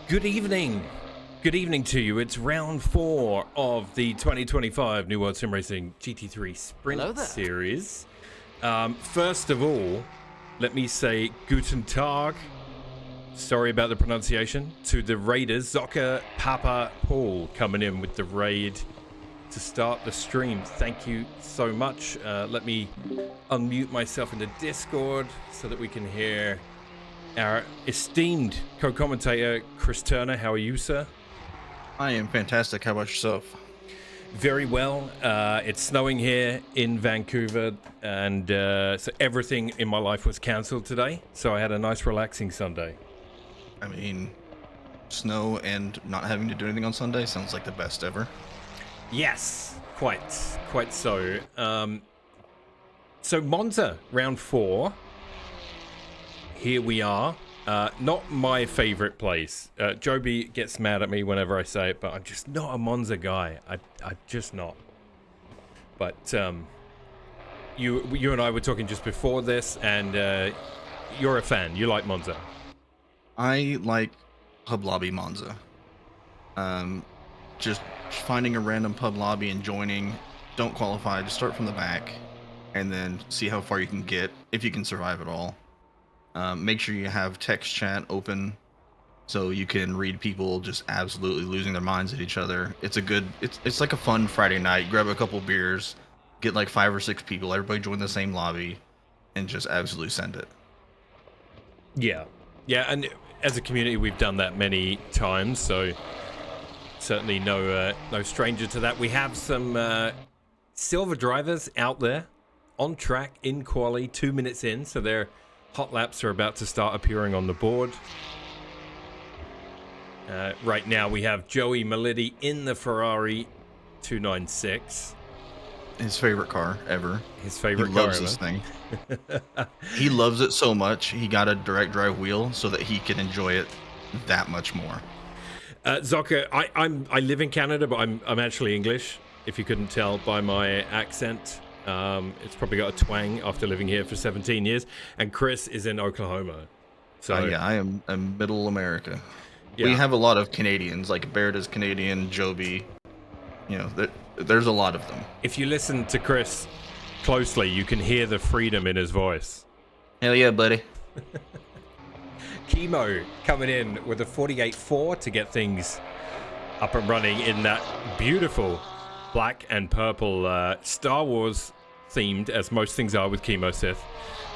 Good evening. Good evening to you. It's round 4 of the 2025 New World Sim Racing GT3 Sprint Series. First of all, let me say Guten Tag. Sorry about the pronunciation. To the raiders, Zocker, Papa, Paul coming in with the raid to start the stream. Thank you so much. Let me unmute myself in the Discord so that we can hear our esteemed co-commentator, Chris Turner. How are you, sir? I am fantastic. How about yourself? Very well. It's snowing here in Vancouver, and so everything in my life was cancelled today. So I had a nice, relaxing Sunday. I mean, snow and not having to do anything on Sunday sounds like the best ever. Yes, quite so. So Monza, round 4. Here we are. Not my favorite place. Joby gets mad at me whenever I say it, but I'm just not a Monza guy. I'm just not. But you and I were talking just before this, and you're a fan. You like Monza. I like pub lobby Monza. Just finding a random pub lobby and joining. Don't qualify. Just start from the back, and then see how far you can get if you can survive at all. Make sure you have text chat open so you can read people just absolutely losing their minds at each other. It's like a fun Friday night. Grab a couple beers, get like 5 or 6 people, everybody join the same lobby, and just absolutely send it. Yeah, and as a community, we've done that many times, so certainly no stranger to that. We have some silver drivers out there on track in quali, 2 minutes in, so they're hot laps are about to start appearing on the board. Right now we have Joey Melidi in the Ferrari 296. His favorite car ever. His favorite he car loves ever. This thing. He loves it so much, he got a direct drive wheel so that he can enjoy it that much more. Zocker, I live in Canada, but I'm actually English, if you couldn't tell by my accent. It's probably got a twang after living here for 17 years. And Chris is in Oklahoma. So yeah, I am middle America. Yeah. We have a lot of Canadians, like Baird is Canadian, Joby. You know, there's a lot of them. If you listen to Chris closely, you can hear the freedom in his voice. Hell yeah, buddy. Chemo coming in with a 48.4 to get things up and running in that beautiful black and purple Star Wars themed, as most things are with Chemo Sith.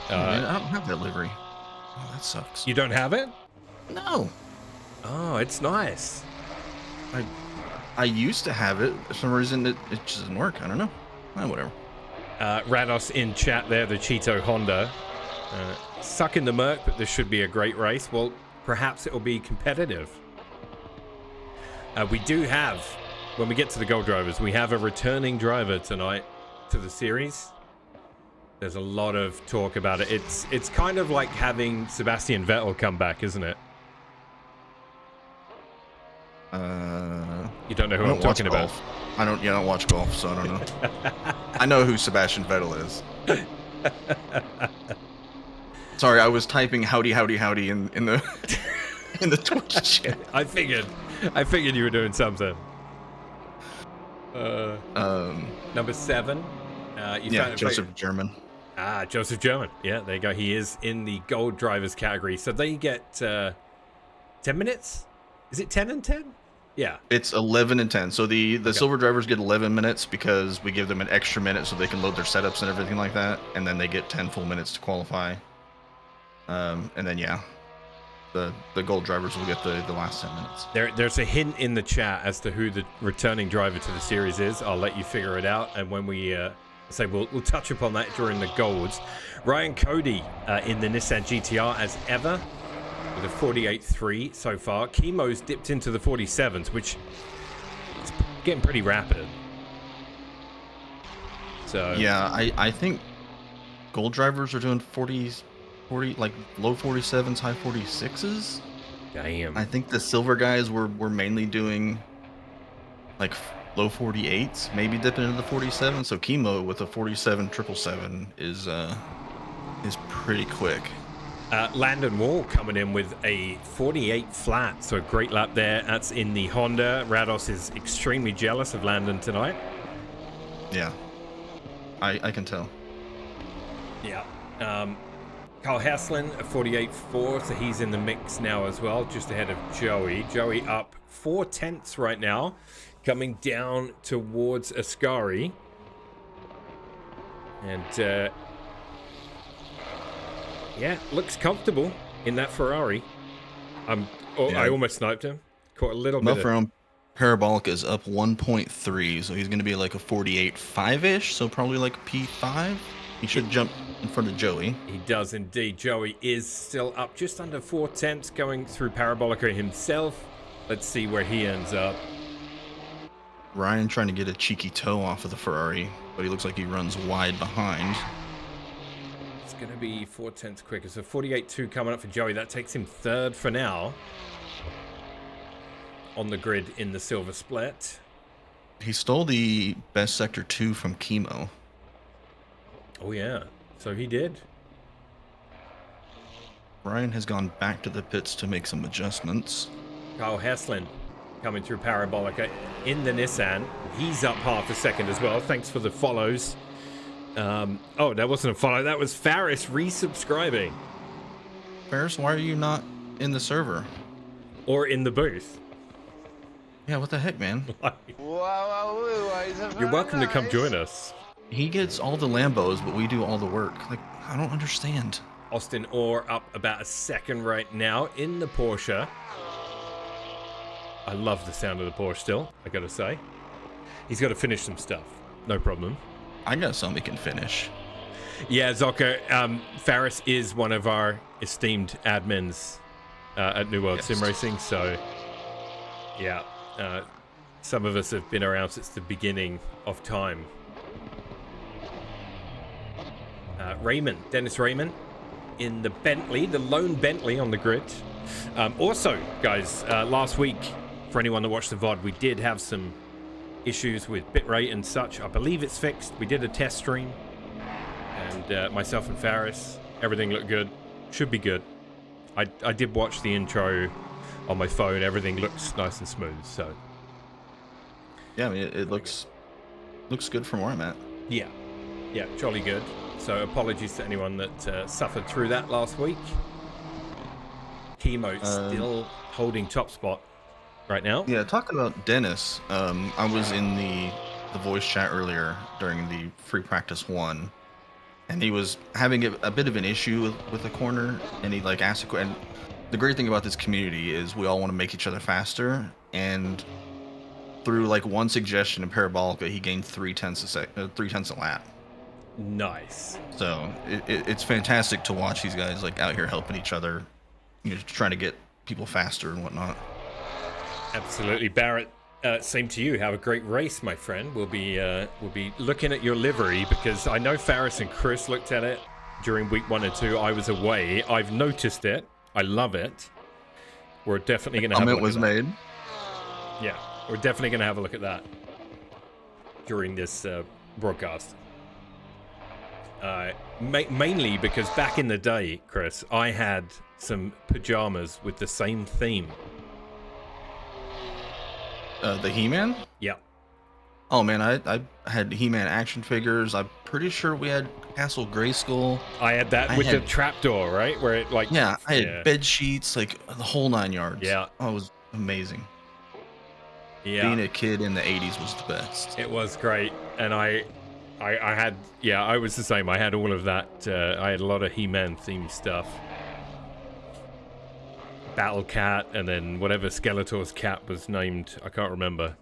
Man, I don't have that livery. Oh, that sucks. You don't have it? No. Oh, it's nice. I used to have it. For some reason, it just doesn't work. I don't know. Whatever. Rados in chat there, the Cheeto Honda. Sucking the Merc, but this should be a great race. Well, perhaps it will be competitive. We do have, when we get to the Gold Drivers, we have a returning driver tonight to the series. There's a lot of talk about it. It's kind of like having Sebastian Vettel come back, isn't it? You don't know who I'm talking about. I don't watch golf, so I don't know. I know who Sebastian Vettel is. Sorry, I was typing howdy in the in the Twitch chat. I figured you were doing something. Number 7. Joseph German. Joseph German. Yeah, there you go. He is in the Gold Drivers category. So they get 10 minutes? Is it 10 and 10? Yeah. It's 11 and 10. So the silver drivers get 11 minutes because we give them an extra minute so they can load their setups and everything like that. And then they get 10 full minutes to qualify. And then, the gold drivers will get the last 10 minutes. There's a hint in the chat as to who the returning driver to the series is. I'll let you figure it out. And when we say we'll touch upon that during the golds. Ryan Cody in the Nissan GTR as ever, with a 48.3 so far. Chemo's dipped into the 47s, which is getting pretty rapid. So yeah, I think gold drivers are doing 40 like low 47s, high 46s. Damn. I think the silver guys were mainly doing like low 48s, maybe dipping into the 47. So Chemo with a 47 777 is pretty quick. Landon Wall coming in with a 48 flat, so a great lap there. That's in the Honda. Rados is extremely jealous of Landon tonight. Yeah, I can tell. Yeah. Carl Haslin, a 48.4, so he's in the mix now as well, just ahead of Joey. Joey up 4/10 right now, coming down towards Ascari. And yeah, looks comfortable in that Ferrari. I almost sniped him. Caught a little bit of... Parabolic is up 1.3, so he's going to be like a 48.5-ish, so probably like a P5. He should jump in front of Joey. He does indeed. Joey is still up just under 4/10, going through Parabolica himself. Let's see where he ends up. Ryan trying to get a cheeky toe off of the Ferrari, but he looks like he runs wide behind. It's going to be 4/10 quicker, so 48.2 coming up for Joey. That takes him third for now on the grid in the silver split. He stole the best sector 2 from Chemo. Oh yeah, so he did. Ryan has gone back to the pits to make some adjustments. Kyle Haslin coming through Parabolica in the Nissan. He's up half a second as well. Thanks for the follows. Oh, that wasn't a follow. That was Faris resubscribing. Faris, why are you not in the server? Or in the booth? Yeah, what the heck, man? You're welcome to come join us. He gets all the Lambos, but we do all the work. Like, I don't understand. Austin Orr up about a second right now in the Porsche. I love the sound of the Porsche still, I gotta say. He's got to finish some stuff. No problem. I got something he can finish. Yeah, Zoka, Faris is one of our esteemed admins at New World Sim Racing, so yeah, some of us have been around since the beginning of time. Dennis Raymond in the Bentley, the lone Bentley on the grid. Also, guys, last week, for anyone that watched the VOD, we did have some issues with bitrate and such. I believe it's fixed. We did a test stream, and myself and Faris, everything looked good. Should be good. I did watch the intro on my phone. Everything looks nice and smooth. So yeah, I mean, it looks good from where I'm at. Yeah, jolly good. So apologies to anyone that suffered through that last week. Chemo still holding top spot right now. Yeah, talking about Dennis, I was in the voice chat earlier during the free practice 1, and he was having a bit of an issue with the corner, and he like asked a question. The great thing about this community is we all want to make each other faster, and through like one suggestion in Parabolica, he gained 3/10 a lap. Nice. So it's fantastic to watch these guys like out here helping each other, you know, trying to get people faster and whatnot. Absolutely, Barrett. Same to you. Have a great race, my friend. We'll be looking at your livery because I know Faris and Chris looked at it during week 1 and 2. I was away. I've noticed it. I love it. We're definitely going to have a look was at that. made. Yeah, we're definitely going to have a look at that during this broadcast. Mainly because back in the day, Chris, I had some pajamas with the same theme. The He-Man? Yeah. Oh man, I had He-Man action figures. I'm pretty sure we had Castle Grayskull. I had that with the trapdoor, right? Where it like... Yeah, I had bed sheets, like the whole 9 yards. Yeah. Oh, it was amazing. Yeah. Being a kid in the 80s was the best. It was great. And I had... Yeah, I was the same. I had all of that. I had a lot of He-Man themed stuff. Battle Cat, and then whatever Skeletor's cat was named. I can't remember.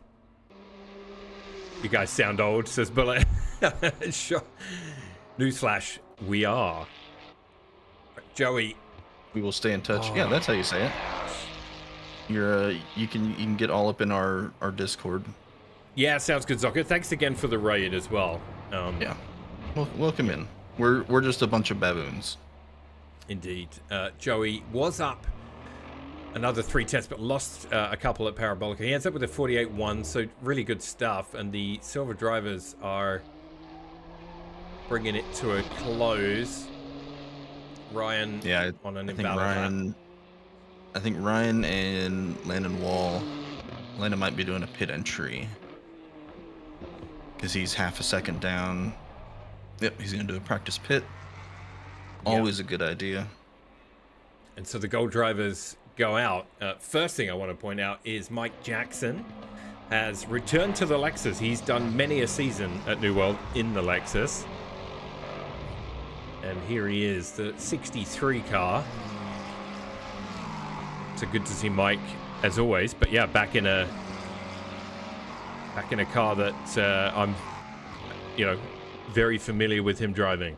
You guys sound old, says Bullet. Sure. Newsflash, we are. Joey. We will stay in touch. Yeah, that's how you say it. You're you can get all up in our Discord. Yeah, sounds good, Zocker. Thanks again for the raid as well. Yeah. Welcome in. We're just a bunch of baboons. Indeed. Joey was up another 3 tests, but lost a couple at Parabolica. He ends up with a 48-1, so really good stuff. And the silver drivers are bringing it to a close. Ryan Yeah, on an I think invalid lap. I think Ryan and Landon Wall. Landon might be doing a pit entry because he's half a second down. Yep, he's gonna do a practice pit. Always a good idea. And so the gold drivers go out. First thing I want to point out is Mike Jackson has returned to the Lexus. He's done many a season at New World in the Lexus. And here he is, the 63 car. So good to see Mike, as always. But yeah, back in a car that I'm, very familiar with him driving.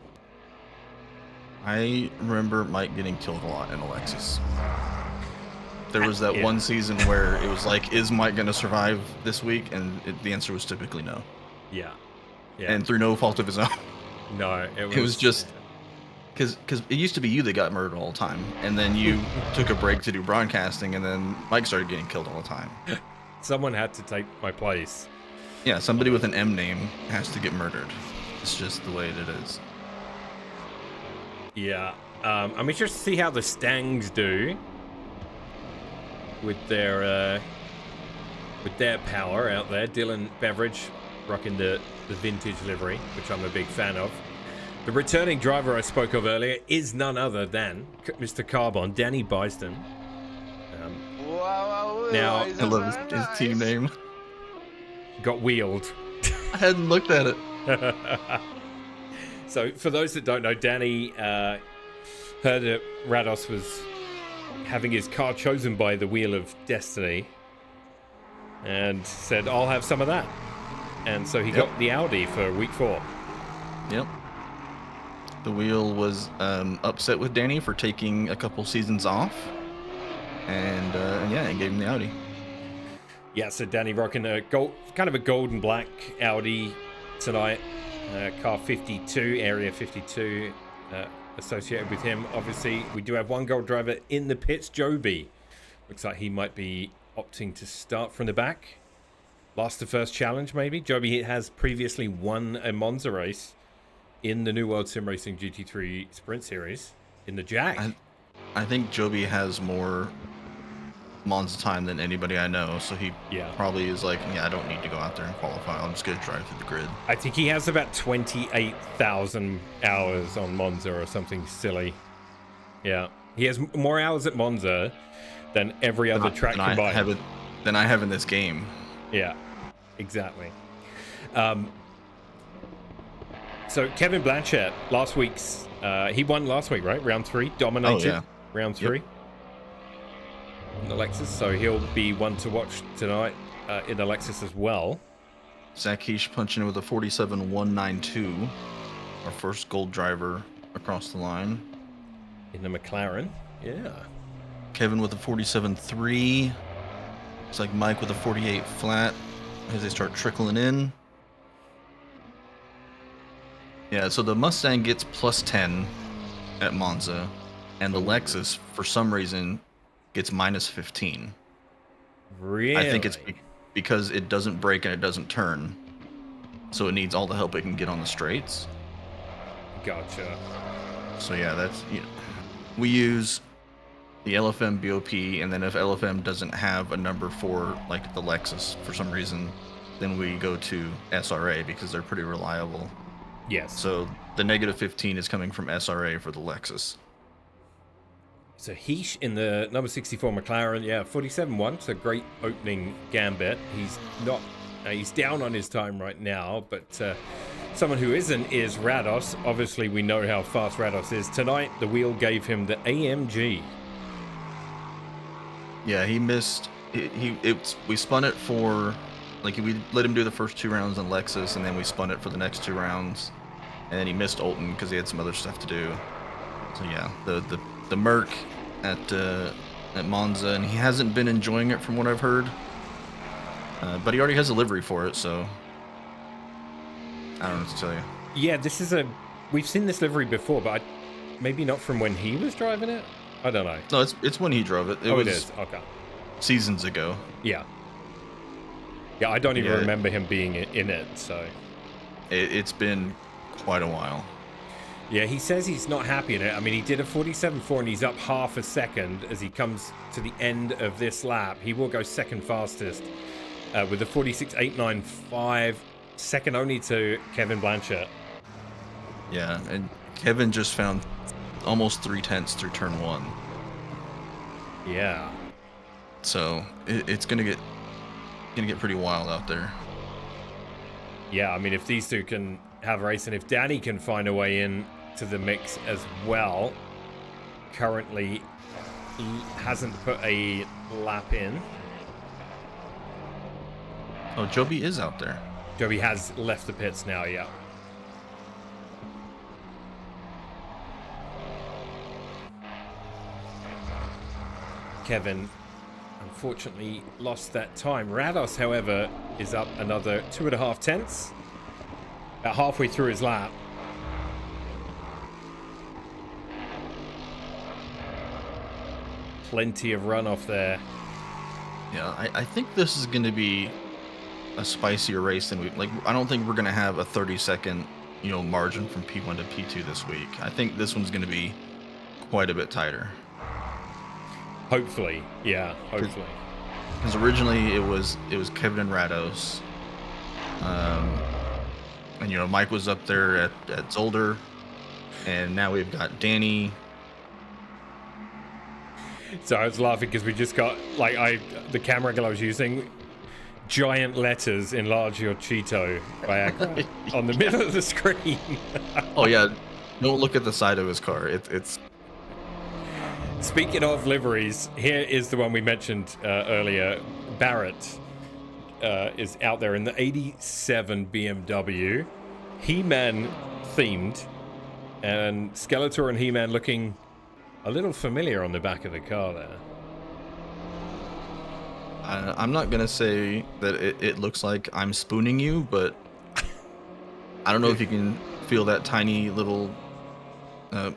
I remember Mike getting killed a lot in a Lexus. There was that one season where it was like, is Mike going to survive this week? And the answer was typically no. Yeah. And through no fault of his own. No, it was just... Because it used to be you that got murdered all the time, and then you took a break to do broadcasting, and then Mike started getting killed all the time. Someone had to take my place. Yeah, somebody with an M name has to get murdered. It's just the way it is. Yeah. I'm interested to see how the Stangs do with their power out there. Dylan Beveridge rocking the vintage livery, which I'm a big fan of. The returning driver I spoke of earlier is none other than Mr. Carbon, Danny Byston. Now, I love his team name. Got wheeled. I hadn't looked at it. So, for those that don't know, Danny heard that Rados was having his car chosen by the Wheel of Destiny and said, I'll have some of that. And so he got the Audi for week 4. Yep. The Wheel was upset with Danny for taking a couple seasons off, and gave him the Audi. Yeah, so Danny rocking a kind of a gold and black Audi tonight, car 52, area 52, associated with him. Obviously, we do have one gold driver in the pits, Joby. Looks like he might be opting to start from the back. Lost the first challenge, maybe. Joby has previously won a Monza race in the New World Sim Racing GT3 Sprint Series in the Jack. I think Joby has more Monza time than anybody I know, so he probably is like, I don't need to go out there and qualify. I'm just going to drive through the grid. I think he has about 28,000 hours on Monza or something silly. Yeah. He has more hours at Monza than every other track combined. Than I have in this game. Yeah, exactly. So Kevin Blanchett, last week's, he won last week, right? Round 3, dominated round 3 in the Lexus. So he'll be one to watch tonight in the Lexus as well. Zach Heish punching in with a 47.192, our first gold driver across the line. In the McLaren, yeah. Kevin with a 47.3. It's like Mike with a 48 flat as they start trickling in. Yeah, so the Mustang gets plus 10 at Monza, and the Lexus, for some reason, gets minus 15. Really? I think it's because it doesn't brake and it doesn't turn, so it needs all the help it can get on the straights. Gotcha. So yeah, that's we use the LFM BOP, and then if LFM doesn't have a number for like the Lexus for some reason, then we go to SRA because they're pretty reliable. Yes. So the negative 15 is coming from SRA for the Lexus. So Heish in the number 64 McLaren, 47.1. So great opening gambit. He's not, he's down on his time right now, but someone who isn't is Rados. Obviously, we know how fast Rados is. Tonight, the wheel gave him the AMG. Yeah, he missed. We spun it for, like, we let him do the first 2 rounds in Lexus, and then we spun it for the next 2 rounds. And then he missed Olton because he had some other stuff to do. So yeah, the Merc at Monza, and he hasn't been enjoying it from what I've heard. But he already has a livery for it, so I don't know what to tell you. Yeah, we've seen this livery before, but maybe not from when he was driving it. I don't know. No, it's when he drove it. It is. Okay. Seasons ago. Yeah. Yeah, I don't even remember him being in it, so. It's been quite a while. Yeah, he says he's not happy in it. I mean, he did a 47.4 and he's up half a second as he comes to the end of this lap. He will go second fastest with a 46.895, second only to Kevin Blanchard. Yeah, and Kevin just found almost 3/10 through turn 1. Yeah. So it's gonna get pretty wild out there. Yeah, I mean, if these two can have a race, and if Danny can find a way in to the mix as well, currently hasn't put a lap in. Oh, Joby is out there. Joby has left the pits now, yeah. Kevin unfortunately lost that time. Rados, however, is up another 2.5 tenths. About halfway through his lap. Plenty of runoff there. Yeah, I think this is going to be a spicier race than I don't think we're going to have a 30-second, margin from P1 to P2 this week. I think this one's going to be quite a bit tighter. Hopefully, yeah, hopefully. Because originally it was Kevin and Rados, and Mike was up there at Zolder, and now we've got Danny. So I was laughing because we just got the camera angle I was using, giant letters enlarge your Cheeto Viagra on the middle of the screen. Oh yeah, don't look at the side of his car. It's. Speaking of liveries, here is the one we mentioned earlier. Barrett is out there in the 87 BMW, He-Man themed, and Skeletor and He-Man looking a little familiar on the back of the car there. I'm not gonna say that it looks like I'm spooning you, but I don't know if you can feel that tiny little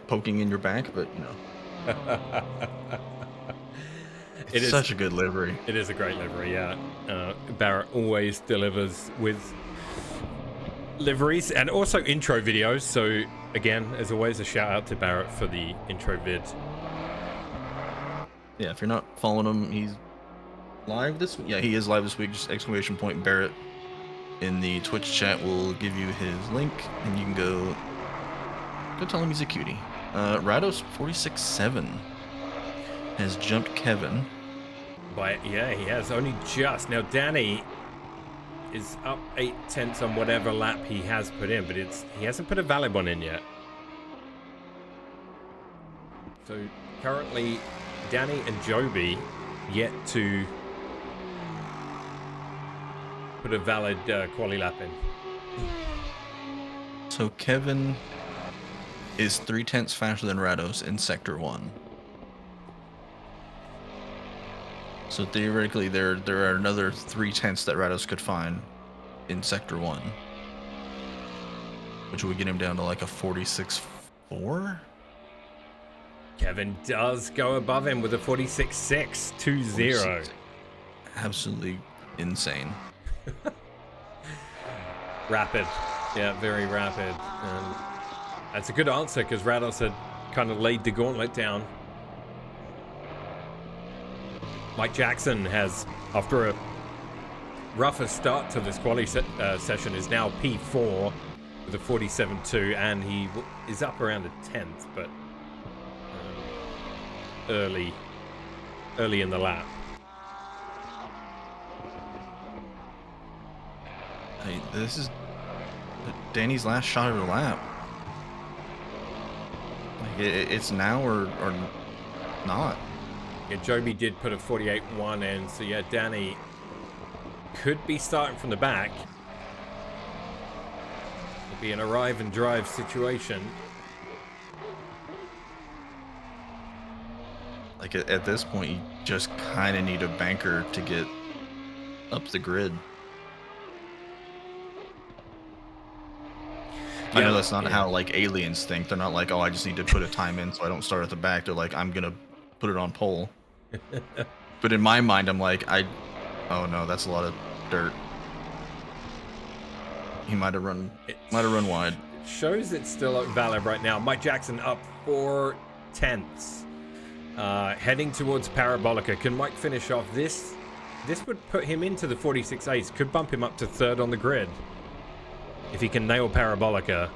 poking in your back, but it's such a good livery. It is a great livery, yeah. Barrett always delivers with liveries and also intro videos. So again, as always, a shout out to Barrett for the intro vid. Yeah, if you're not following him, he's live this week. Yeah, he is live this week. Just exclamation point Barrett in the Twitch chat will give you his link, and you can go tell him he's a cutie. Rados 46.7 has jumped Kevin. Yeah, he has only just. Now Danny is up 8 tenths on whatever lap he has put in, but he hasn't put a valid one in yet. So currently Danny and Joby yet to put a valid quali lap in. So Kevin is 3/10 faster than Rados in Sector 1. So theoretically, there are another 3/10 that Rados could find in Sector 1, which would get him down to like a 46.4. Kevin does go above him with a 46.620. Absolutely insane. Rapid. Yeah, very rapid. And that's a good answer because Rados had kind of laid the gauntlet down. Mike Jackson has, after a rougher start to this quali session, is now P4 with a 47.2, and he is up around a 10th, but early in the lap. Hey, this is Danny's last shot of the lap. It's now or not. Yeah, Joby did put a 48.1 in, so yeah, Danny could be starting from the back. It'll be an arrive and drive situation. Like at this point, you just kind of need a banker to get up the grid. I know that's not how like aliens think. They're not like, oh, I just need to put a time in so I don't start at the back. They're like, I'm gonna put it on pole. But in my mind, I'm like, oh no, that's a lot of dirt. He might have run wide. shows it's still valid right now. Mike Jackson up 4 tenths. Heading towards Parabolica. Can Mike finish off this? This would put him into the 46.8s. Could bump him up to 3rd on the grid. If he can nail Parabolica.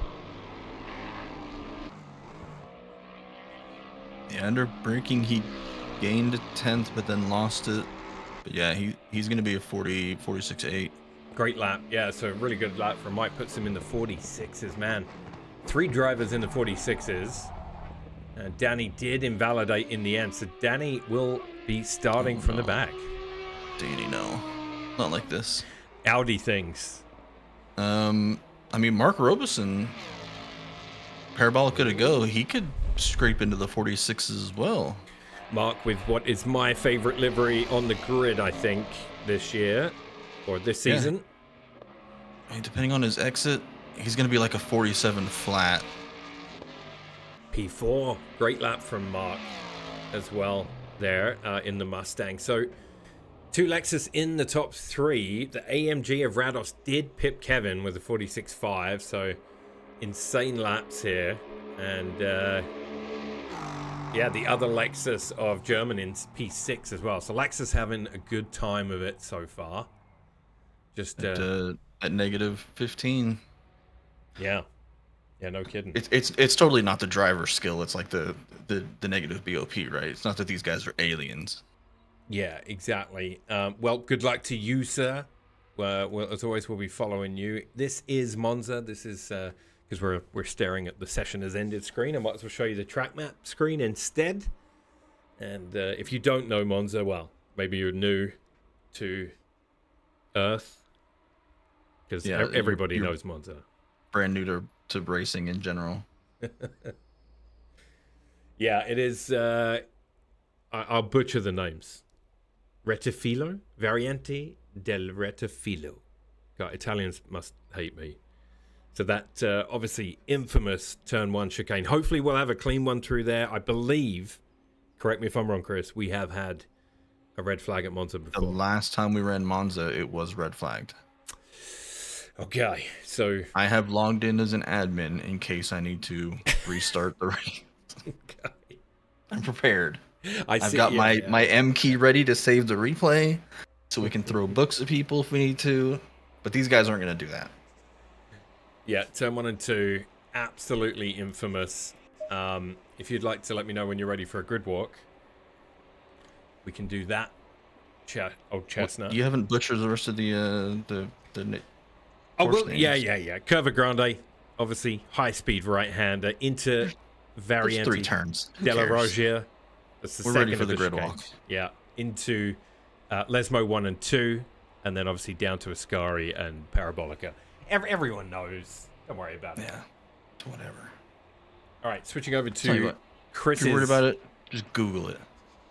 Yeah, under braking, he gained a 10th, but then lost it. But yeah, he's going to be a 46.8. Great lap. Yeah, so really good lap from Mike. Puts him in the 46s, man. 3 drivers in the 46s. Danny did invalidate in the end, so Danny will be starting from the back. Danny, no. Not like this. Audi things. I mean, Mark Robeson, Parabolica to go, he could scrape into the 46s as well. Mark with what is my favorite livery on the grid, I think, this year, or this season. Yeah. I mean, depending on his exit, he's going to be like a 47 flat. P4, great lap from Mark as well there in the Mustang. So 2 Lexus in the top 3. The AMG of Rados did pip Kevin with a 46.5, so insane laps here. And yeah, the other Lexus of German in P6 as well. So Lexus having a good time of it so far. Just at negative 15. Yeah. Yeah, no kidding. It's totally not the driver's skill. It's like the negative BOP, right? It's not that these guys are aliens. Yeah, exactly. Well, good luck to you, sir. Well, as always, we'll be following you. This is Monza. This is because we're staring at the session has ended screen. I might as well show you the track map screen instead. And if you don't know Monza, well, maybe you're new to Earth, because everybody knows Monza. Brand new to racing in general. Yeah, it is. I'll butcher the names. Rettifilo, Variante del Rettifilo. God, Italians must hate me. So that obviously infamous turn 1 chicane. Hopefully we'll have a clean one through there. I believe, correct me if I'm wrong, Chris, we have had a red flag at Monza before. The last time we ran Monza, it was red flagged. Okay, so I have logged in as an admin in case I need to restart the race. Okay. I'm prepared. I've got my M key ready to save the replay, so we can throw books at people if we need to. But these guys aren't going to do that. Yeah, turn 1 and 2, absolutely infamous. If you'd like to let me know when you're ready for a grid walk, we can do that. Old Chestnut. You haven't butchered the rest of the Oh, well, yeah. Curva Grande, obviously, high-speed right-hander into Variante. 3 turns. Della Roggia. That's the We're second ready for of the grid chicane. walk. Yeah, into Lesmo 1 and 2, and then obviously down to Ascari and Parabolica. Everyone knows. Don't worry about it. Yeah, whatever. All right, switching over to Chris's. If you're worried about it, just Google it.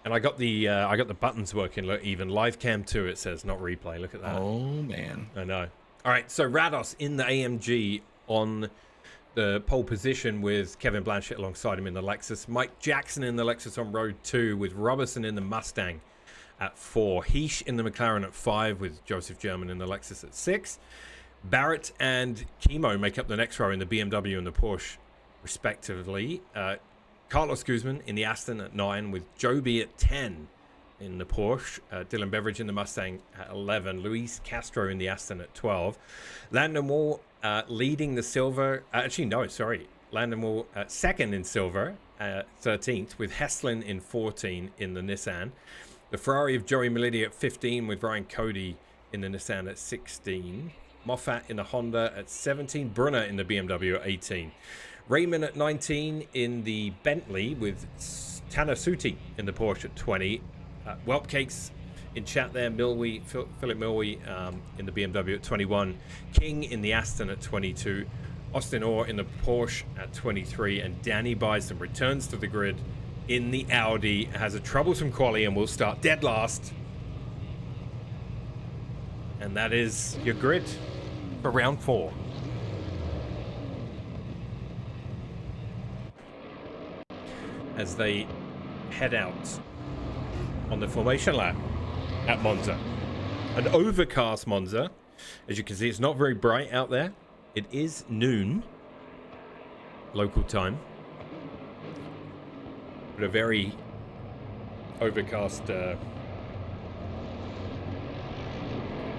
And I got the buttons working. Look, even live cam 2, it says, not replay. Look at that. Oh man. I know. All right, so Rados in the AMG on the pole position with Kevin Blanchett alongside him in the Lexus. Mike Jackson in the Lexus on road 2 with Robertson in the Mustang at 4. Heish in the McLaren at 5 with Joseph German in the Lexus at 6. Barrett and Chemo make up the next row in the BMW and the Porsche, respectively. Carlos Guzman in the Aston at 9 with Joby at 10 in the Porsche. Dylan Beveridge in the Mustang at 11. Luis Castro in the Aston at 12. Landon Wall leading the silver. Landon Wall second in silver, 13th, with Heslin in 14 in the Nissan. The Ferrari of Joey Melidi at 15 with Ryan Cody in the Nissan at 16. Moffat in the Honda at 17. Brunner in the BMW at 18. Raymond at 19 in the Bentley with Tanner Suti in the Porsche at 20. Whelpcakes in chat there. Philip Milwee in the BMW at 21. King in the Aston at 22. Austin Orr in the Porsche at 23. And Danny Bison returns to the grid in the Audi. Has a troublesome quali and will start dead last. And that is your grid for round 4. As they head out on the formation lap at Monza. An overcast Monza. As you can see, it's not very bright out there. It is noon. local time. But a very overcast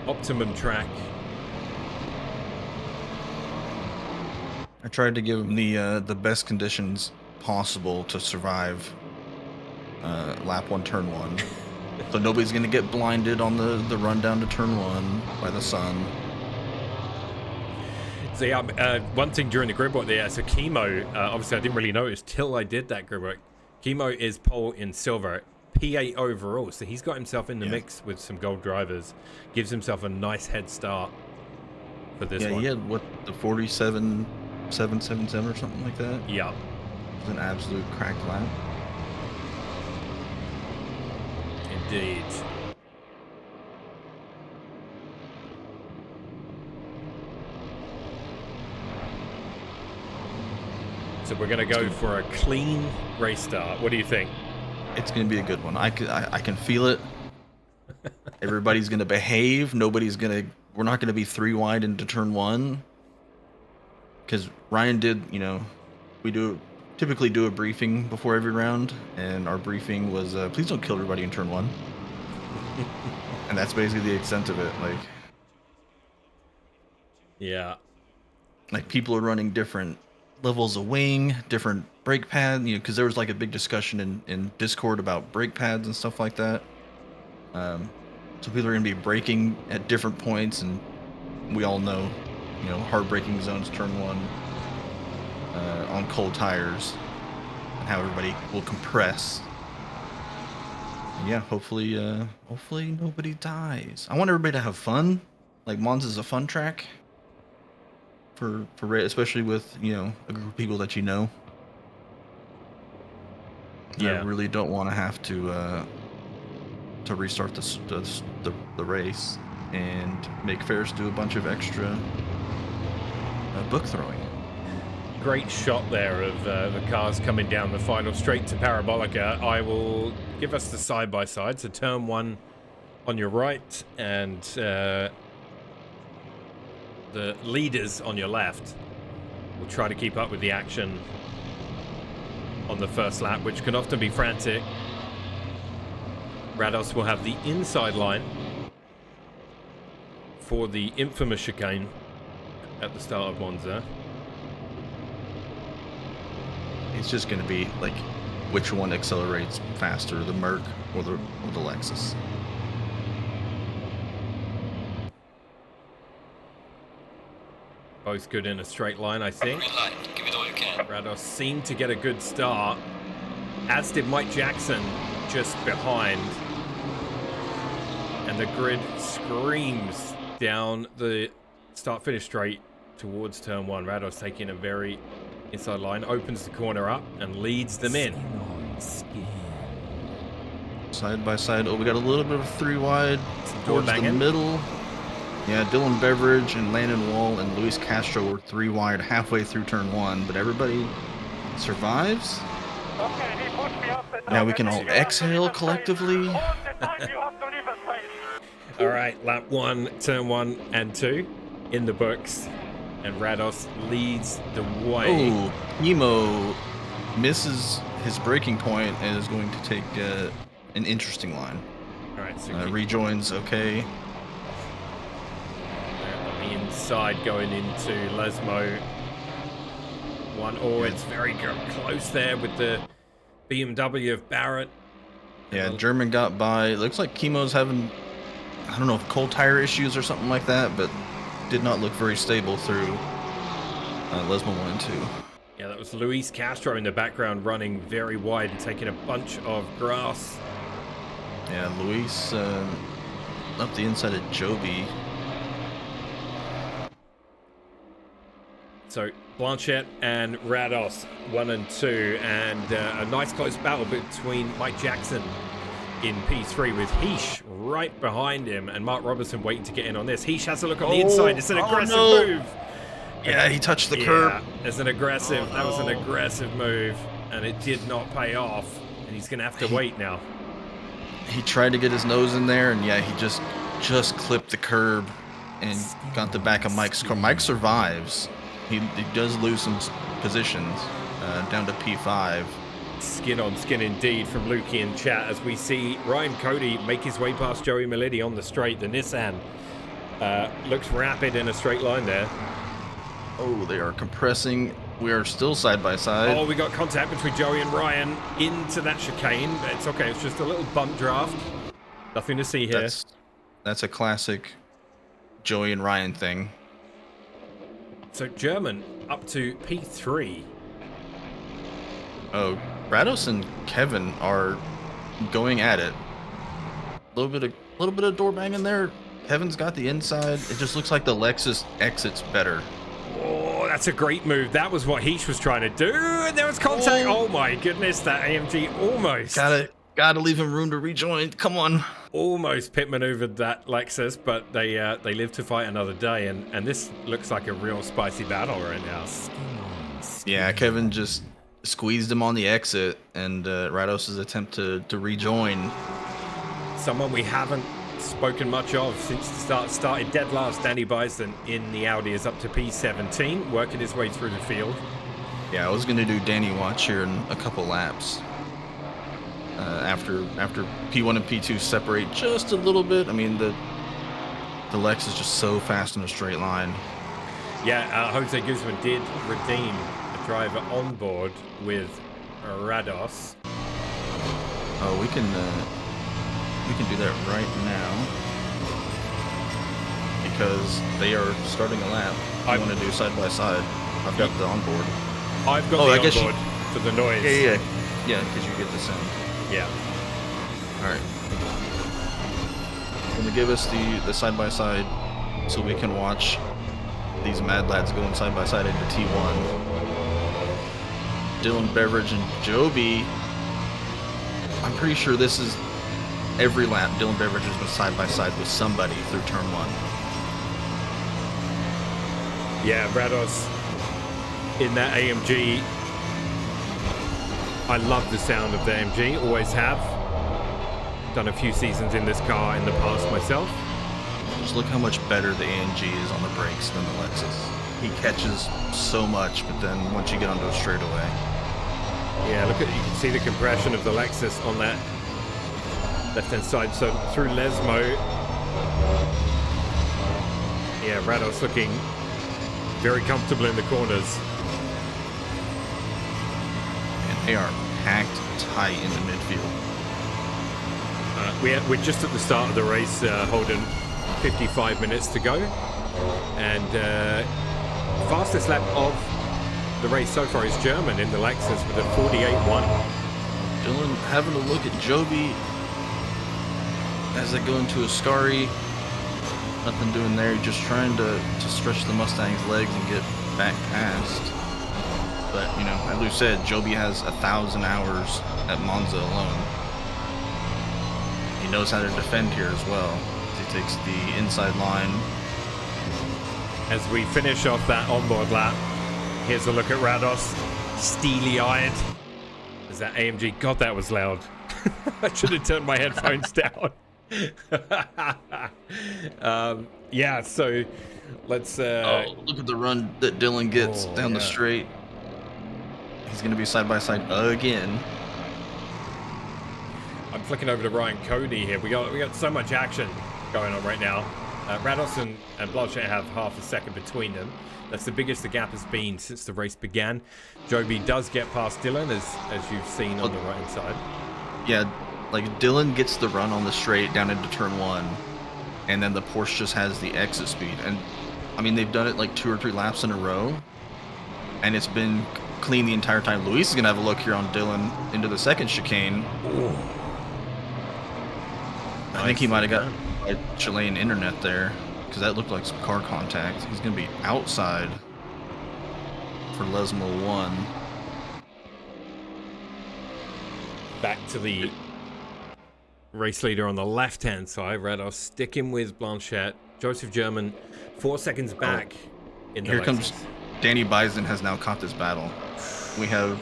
optimum track. I tried to give him the best conditions possible to survive lap 1, turn 1. So nobody's going to get blinded on the run down to turn 1 by the sun. So yeah, one thing during the grid work there, so Chemo, obviously I didn't really notice till I did that grid work. Chemo is pole in silver, P8 overall, so he's got himself in the mix with some gold drivers. Gives himself a nice head start for this one. Yeah, he had, what, the 47.777 or something like that? Yeah. It was an absolute cracked lap. Indeed. So we're going to go for a clean race start. What do you think? It's going to be a good one. I can feel it. Everybody's going to behave. We're not going to be 3 wide into turn 1. Because Ryan did, we typically do a briefing before every round. And our briefing was, please don't kill everybody in turn 1. And that's basically the extent of it. Yeah. Like people are running different levels of wing, different brake pad, because there was like a big discussion in Discord about brake pads and stuff like that. So people are going to be braking at different points, and we all know, hard braking zones turn 1 on cold tires, and how everybody will compress. And yeah, hopefully nobody dies. I want everybody to have fun. Like Monza's a fun track. For especially with a group of people that you know. Yeah. I really don't want to have to restart the race and make Ferris do a bunch of extra book throwing. Great shot there of the cars coming down the final straight to Parabolica. I will give us the side by side. So turn 1 on your right and the leaders on your left will try to keep up with the action on the first lap, which can often be frantic. Rados will have the inside line for the infamous chicane at the start of Monza. It's just going to be like which one accelerates faster, the Merc or the Lexus. Both good in a straight line, I think. Give it all you can. Rados seemed to get a good start, as did Mike Jackson just behind. And the grid screams down the start-finish straight towards turn 1. Rados taking a very inside line, opens the corner up and leads them in. Side by side. Oh, we got a little bit of 3 wide towards the banging. middle. Yeah, Dylan Beveridge and Landon Wall and Luis Castro were 3 wide halfway through turn 1, but everybody survives. Now we can all exhale collectively. All right, lap 1, turn 1 and 2 in the books, and Rados leads the way. Oh, Emo misses his braking point and is going to take an interesting line. All right, so rejoins okay. on the inside going into Lesmo. It's very close there with the BMW of Barrett. Yeah, German got by. It looks like Chemo's having, I don't know if cold tire issues or something like that, but did not look very stable through Lesmo 1 and 2. Yeah, that was Luis Castro in the background running very wide and taking a bunch of grass. Yeah, Luis up the inside of Joby. So Blanchett and Rados 1 and 2, and a nice close battle between Mike Jackson in P3 with Heesh right behind him and Mark Robertson waiting to get in on this. Heesh has a look on the inside. It's an aggressive move. Yeah, he touched the curb. It's an aggressive. That was an aggressive move, and it did not pay off. And he's gonna have to wait now. He tried to get his nose in there, and yeah, he just clipped the curb and got the back of Mike's car. Mike survives. He does lose some positions down to P5. Skin on skin indeed from Lukey in chat as we see Ryan Cody make his way past Joey Melidi on the straight. The Nissan looks rapid in a straight line there. Oh, they are compressing. We are still side by side. Oh, we got contact between Joey and Ryan into that chicane. It's okay, it's just a little bump draft. Nothing to see here. That's a classic Joey and Ryan thing. So German up to P3. Oh, Rados and Kevin are going at it. A little bit of door banging there. Kevin's got the inside. It just looks like the Lexus exits better. Oh, that's a great move. That was what Heesh was trying to do. And there was contact. Oh my goodness, that AMG almost. Gotta leave him room to rejoin. Come on. Almost pit maneuvered that Lexus, but they live to fight another day. And this looks like a real spicy battle right now. Yeah, Kevin just squeezed him on the exit, and Rados' attempt to rejoin. Someone we haven't spoken much of since the start. Started dead last. Danny Bison in the Audi is up to P17, working his way through the field. Yeah, I was gonna do Danny watch here in a couple laps. After P1 and P2 separate just a little bit. I mean, the Lex is just so fast in a straight line. Yeah, Jose Guzman did redeem a driver on board with Rados. Oh, we can do that right now because they are starting a lap. I want to do side by side. I've got the onboard. I've got the onboard for the noise. Yeah, because you get the sound. Yeah. All right. Gonna give us the side by side so we can watch these mad lads going side by side into T1. Dylan Beveridge and Joby. I'm pretty sure this is every lap. Dylan Beveridge has been side by side with somebody through turn 1. Yeah, Rados in that AMG. I love the sound of the AMG, always have. Done a few seasons in this car in the past myself. Just look how much better the AMG is on the brakes than the Lexus. He catches so much, but then once you get onto a straightaway. Yeah, you can see the compression of the Lexus on that left-hand side. So through Lesmo, yeah, Rados looking very comfortable in the corners. And they are packed tight in the midfield. We're just at the start of the race, Holden. 55 minutes to go. And fastest lap of the race so far is German in the Lexus with a 48.1. Dylan having a look at Joby as they go into Ascari. Nothing doing there, just trying to stretch the Mustang's legs and get back past. But, you know, as we said, Joby has 1,000 hours at Monza alone. He knows how to defend here as well. He takes the inside line. As we finish off that onboard lap, here's a look at Rados, steely-eyed. As that AMG, God, that was loud. I should have turned my headphones down. Yeah, so let's oh, look at the run that Dylan gets down the straight. He's gonna be side by side again. I'm flicking over to Ryan Cody here. We got so much action going on right now. Rados and Blanchet have half a second between them. That's the biggest the gap has been since the race began. Joby does get past Dylan, as you've seen on the right hand side. Yeah, like Dylan gets the run on the straight down into turn 1, and then the Porsche just has the exit speed. And I mean, they've done it like 2 or 3 laps in a row, and it's been clean the entire time. Luis is gonna have a look here on Dylan into the second chicane. Ooh. I think he might have got a Chilean internet there, because that looked like some car contact. He's going to be outside for Lesmo 1. Back to the race leader on the left-hand side. Rados sticking with Blanchette. Joseph German 4 seconds back in the Here Lexus. Comes Danny Bison has now caught this battle. We have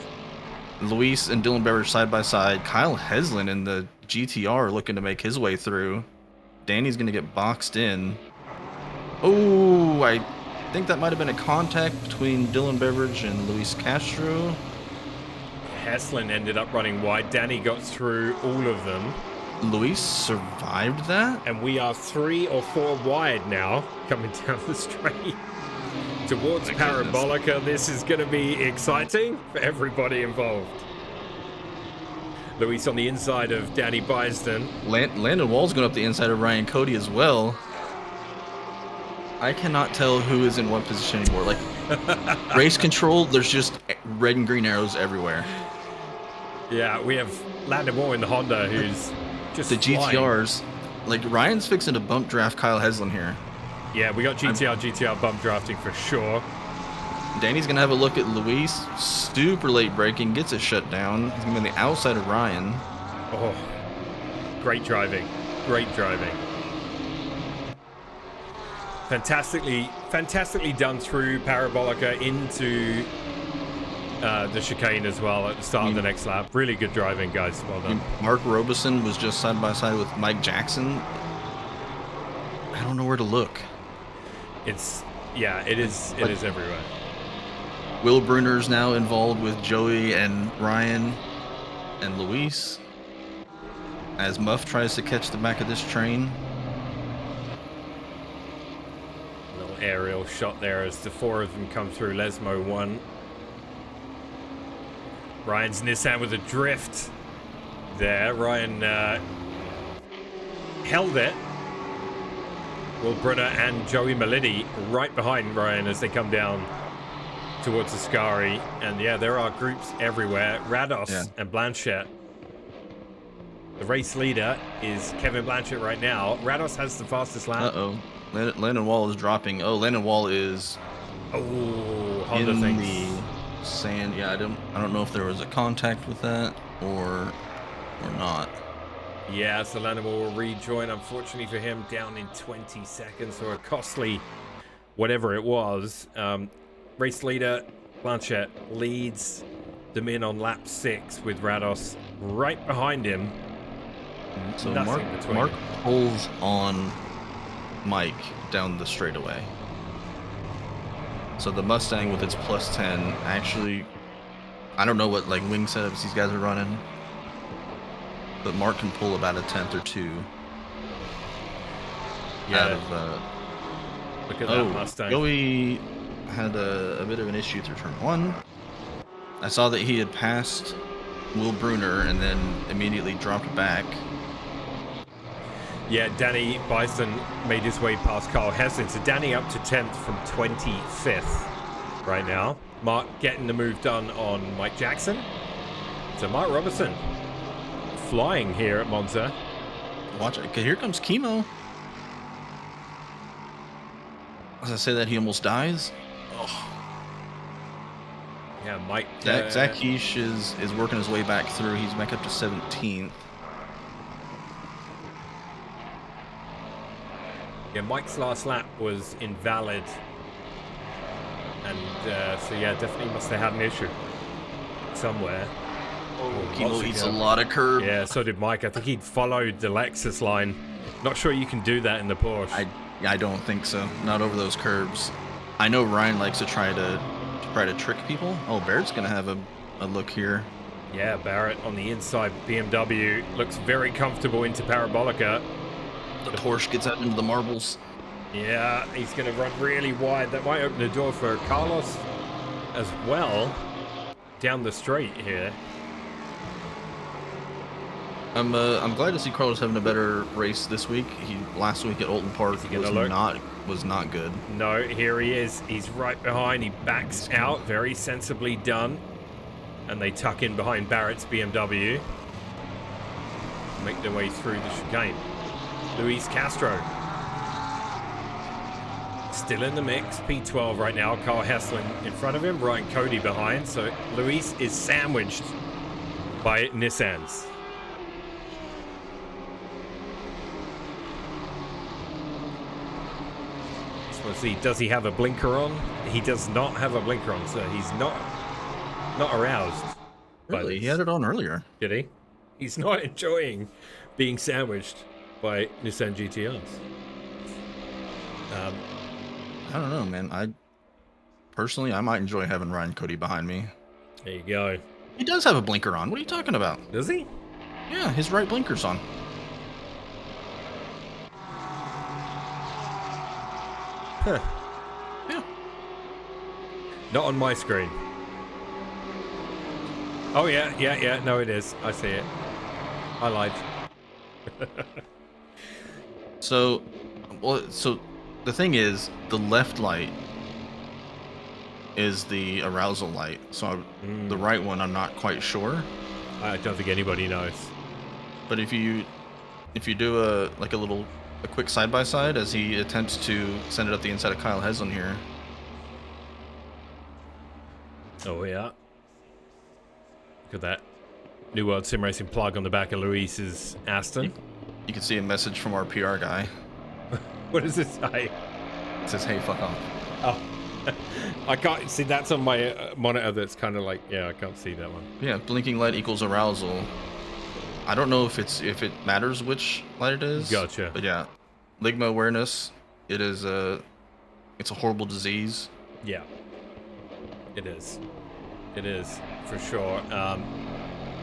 Luis and Dylan Beveridge side by side. Kyle Heslin in the GTR looking to make his way through. Danny's going to get boxed in. Oh, I think that might have been a contact between Dylan Beveridge and Luis Castro. Heslin ended up running wide. Danny got through all of them. Luis survived that? And we are 3 or 4 wide now, coming down the straight towards Parabolica. This is going to be exciting for everybody involved. Luis on the inside of Danny Byston. Landon Wall's going up the inside of Ryan Cody as well. I cannot tell who is in what position anymore. Like, race control, there's just red and green arrows everywhere. Yeah, we have Landon Wall in the Honda, who's just the flying. GTRs. Like, Ryan's fixing to bump draft Kyle Heslin here. Yeah, we got GTR bump drafting for sure. Danny's going to have a look at Luis. Super late braking, gets it shut down. He's going to be on the outside of Ryan. Oh, great driving. Great driving. Fantastically done through Parabolica into the chicane as well at the start of the next lap. Really good driving, guys. Well done. Mark Robeson was just side by side with Mike Jackson. I don't know where to look. It is everywhere. Will Bruner's now involved with Joey and Ryan and Luis as Muff tries to catch the back of this train. Little aerial shot there as the 4 of them come through. Lesmo 1. Ryan's Nissan with a drift there. Ryan held it. Will Brunner and Joey Malidi right behind Ryan as they come down towards Ascari. And yeah, there are groups everywhere. Rados and Blanchett. The race leader is Kevin Blanchett right now. Rados has the fastest lap. Uh-oh. Landon Wall is dropping. Oh, Landon Wall is Honda in thinks. the sand. Yeah, I don't know if there was a contact with that or not. Yeah, so Landon Wall will rejoin. Unfortunately for him, down in 20 seconds, or a costly whatever it was. Race leader Blanchett leads them in on lap 6 with Rados right behind him. So Nothing between Mark them. pulls on Mike down the straightaway. So the Mustang with its plus 10 actually, I don't know what like wing setups these guys are running, but Mark can pull about a 10th or 2 out of look at that Mustang. Joey had a bit of an issue through turn 1. I saw that he had passed Will Bruner and then immediately dropped back. Yeah, Danny Bison made his way past Carl Heslin. So Danny up to 10th from 25th right now. Mark getting the move done on Mike Jackson. So Mark Robertson flying here at Monza. Watch it. Okay, here comes Chemo. As I say that, he almost dies. Oh. Yeah, Mike. Zach Heish is working his way back through. He's back up to 17th. Yeah, Mike's last lap was invalid. And so, yeah, definitely must have had an issue somewhere. Chemo eats a lot of curb. Yeah, so did Mike. I think he'd followed the Lexus line. Not sure you can do that in the Porsche. I don't think so. Not over those curbs. I know Ryan likes to try to trick people. Oh, Barrett's going to have a look here. Yeah, Barrett on the inside BMW looks very comfortable into Parabolica. The Porsche gets out into the marbles. Yeah, he's going to run really wide. That might open the door for Carlos as well down the straight here. I'm glad to see Carlos having a better race this week. Last week at Alton Park was not good. No, here he is. He's right behind. He backs out. Very sensibly done. And they tuck in behind Barrett's BMW. Make their way through the chicane. Luis Castro. Still in the mix. P12 right now. Carl Heslin in front of him. Ryan Cody behind. So Luis is sandwiched by Nissans. Let's see, does he have a blinker on? He does not have a blinker on, so he's not aroused. Really? He had it on earlier. Did he? He's not enjoying being sandwiched by Nissan GTRs. I don't know, man. Personally, I might enjoy having Ryan Cody behind me. There you go. He does have a blinker on. What are you talking about? Does he? Yeah, his right blinker's on. Huh. Yeah. Not on my screen. Oh, yeah. No, it is. I see it. I lied. So the thing is, the left light is the arousal light. So the right one, I'm not quite sure. I don't think anybody knows. But if you do a quick side by side as he attempts to send it up the inside of Kyle Heslin here. Oh yeah. Look at that New World Sim Racing plug on the back of Luis's Aston. You can see a message from our PR guy. What does it say? It says, "Hey, fuck off." Oh, I can't see. That's on my monitor. That's kind of like, yeah, I can't see that one. Yeah, blinking light equals arousal. I don't know if it matters which light it is. Gotcha. But yeah, Ligma awareness. It's a horrible disease. Yeah, it is. It is for sure.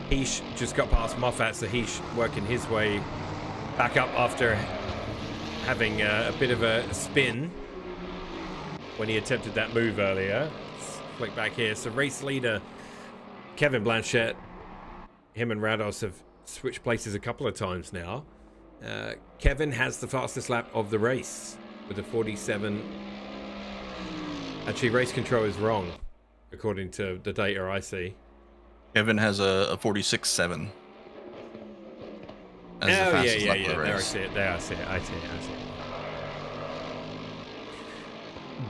Heesh just got past Moffat, so Heesh working his way back up after having a bit of a spin when he attempted that move earlier. Let's flick back here. So race leader Kevin Blanchett, him and Rados have switched places a couple of times now. Kevin has the fastest lap of the race with a 47. Actually, race control is wrong according to the data I see. Kevin has a 46.7. Oh, yeah. There I see it. I see it.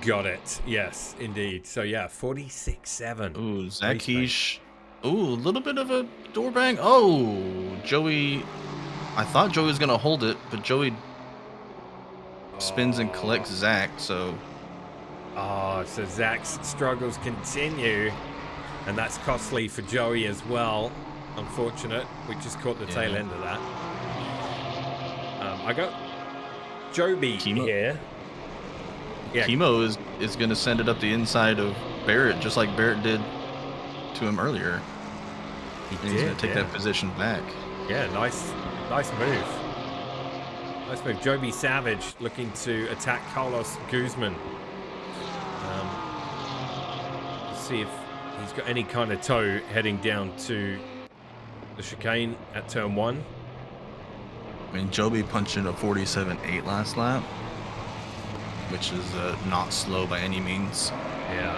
Got it. Yes, indeed. So, yeah, 46.7. Ooh, Zach Heesh. Ooh, a little bit of a door bang. Oh, Joey. I thought Joey was going to hold it, but Joey spins and collects Zach, so... Oh, so Zach's struggles continue, and that's costly for Joey as well. Unfortunate. We just caught the tail end of that. I got Joby here. Yeah. Chemo is going to send it up the inside of Barrett, just like Barrett did to him earlier. He's going to take that position back. Yeah, nice move. Nice move. Joby Savage looking to attack Carlos Guzman. See if he's got any kind of toe heading down to the chicane at turn 1. I mean, Joby punched in a 47.8 last lap, which is not slow by any means. Yeah.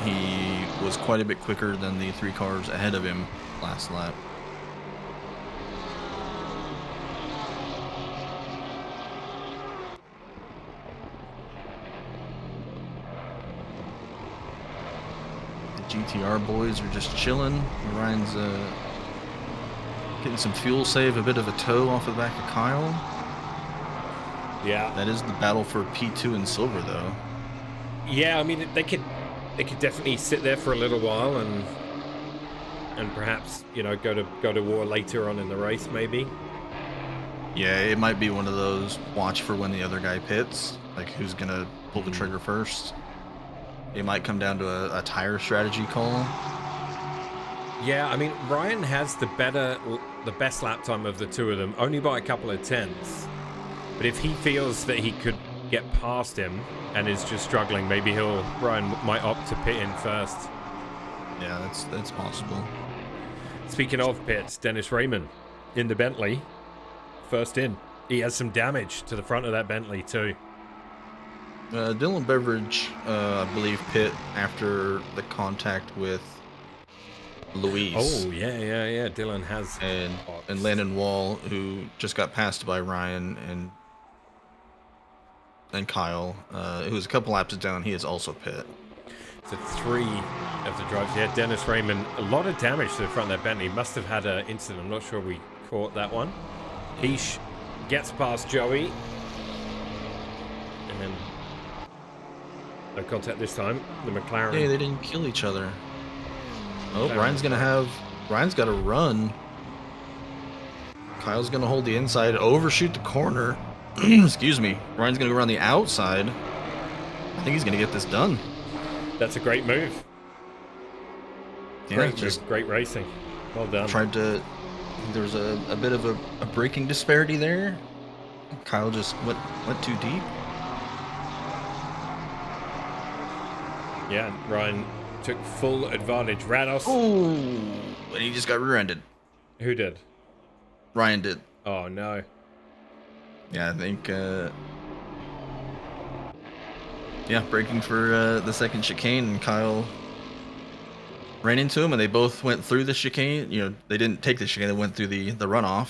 He was quite a bit quicker than the 3 cars ahead of him last lap. GTR boys are just chilling. Ryan's getting some fuel save, a bit of a tow off the back of Kyle. Yeah. That is the battle for P2 and silver, though. Yeah, I mean they could definitely sit there for a little while and perhaps, you know, go to war later on in the race maybe. Yeah, it might be one of those watch for when the other guy pits, like who's gonna pull the trigger first. It might come down to a tire strategy call. Yeah, I mean, Ryan has the best lap time of the two of them, only by a couple of tenths. But if he feels that he could get past him and is just struggling, maybe Ryan might opt to pit in first. Yeah, that's possible. Speaking of pits, Dennis Raymond in the Bentley, first in. He has some damage to the front of that Bentley too. Dylan Beveridge, I believe, pit after the contact with Luis. Oh, yeah. Dylan has. And Landon Wall, who just got passed by Ryan and Kyle, who was a couple laps down. He is also pit. So 3 of the drives. Yeah, Dennis Raymond, a lot of damage to the front of that Bentley. Must have had an incident. I'm not sure we caught that one. Heesh gets past Joey. And then no contact this time. The McLaren. Hey, they didn't kill each other. Oh, Ryan's got to run. Kyle's gonna hold the inside, overshoot the corner. Excuse me. Ryan's gonna go around the outside. I think he's going to get this done. That's a great move. Yeah, Great just move, great racing. Well done. There was a bit of a braking disparity there. Kyle just went too deep. Yeah, Ryan took full advantage. Rados. Oh, and he just got rear-ended. Who did? Ryan did. Oh, no. Yeah, I think, yeah, braking for the second chicane, and Kyle ran into him, and they both went through the chicane. You know, they didn't take the chicane, they went through the runoff.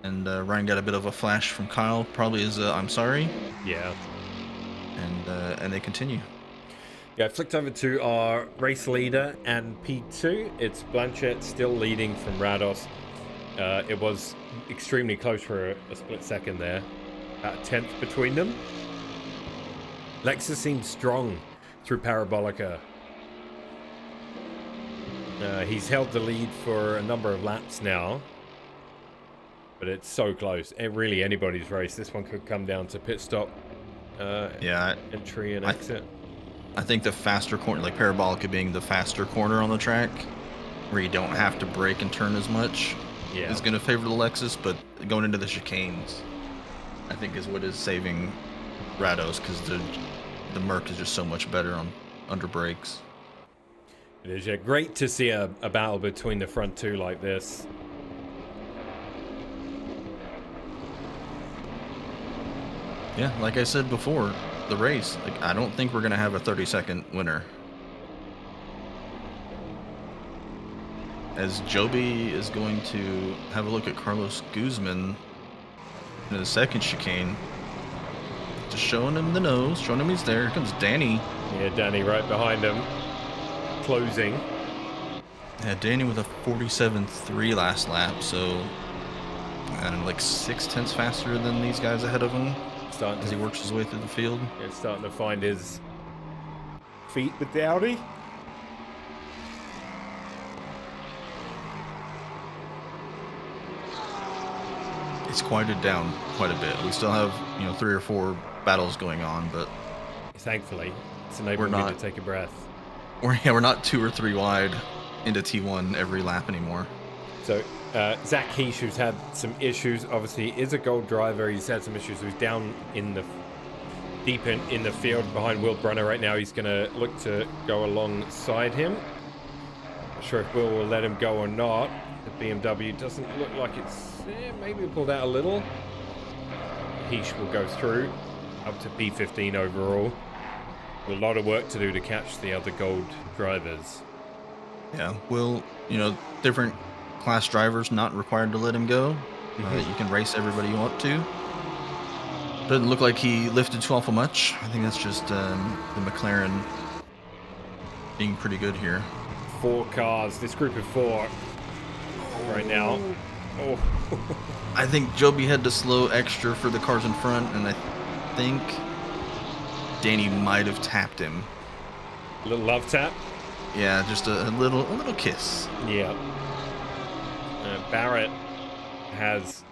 And Ryan got a bit of a flash from Kyle, probably as I'm sorry. Yeah. And they continue. Yeah, I flicked over to our race leader and P2. It's Blanchett still leading from Rados. It was extremely close for a split second there. About a tenth between them. Lexus seems strong through Parabolica. He's held the lead for a number of laps now. But it's so close. Really anybody's race. This one could come down to pit stop. Entry and exit. I think the faster corner, like Parabolica being the faster corner on the track, where you don't have to brake and turn as much, is going to favor the Lexus. But going into the chicanes, I think is what is saving Rados, because the Merc is just so much better under brakes. It is, yeah. Great to see a battle between the front two like this. Yeah, like I said before, the race, like, I don't think we're going to have a 30-second winner. As Joby is going to have a look at Carlos Guzman in the second chicane. Just showing him the nose, showing him he's there. Here comes Danny. Yeah, Danny right behind him. Closing. Yeah, Danny with a 47.3 last lap, so like 0.6 faster than these guys ahead of him. As he works his way through the field. Yeah, starting to find his feet with the Audi. It's quieted down quite a bit. We still have, 3 or 4 battles going on, but thankfully, it's enabling me to take a breath. We're not 2 or 3 wide into T1 every lap anymore. So Zach Heish, who's had some issues, obviously is a gold driver. He's had some issues. He's down in the deep in the field behind Will Brunner right now. He's going to look to go alongside him. Not sure if Will let him go or not. The BMW doesn't look like it's... maybe pulled out a little. Heish will go through up to P15 overall. A lot of work to do to catch the other gold drivers. Yeah, Will, different class drivers not required to let him go. You can race everybody you want to. Doesn't look like he lifted too awful much. I think that's just the McLaren being pretty good here. 4 cars, this group of 4 right now. Oh. I think Joby had to slow extra for the cars in front, and I think Danny might have tapped him. A little love tap? Yeah, just a little kiss. Yeah. Barrett has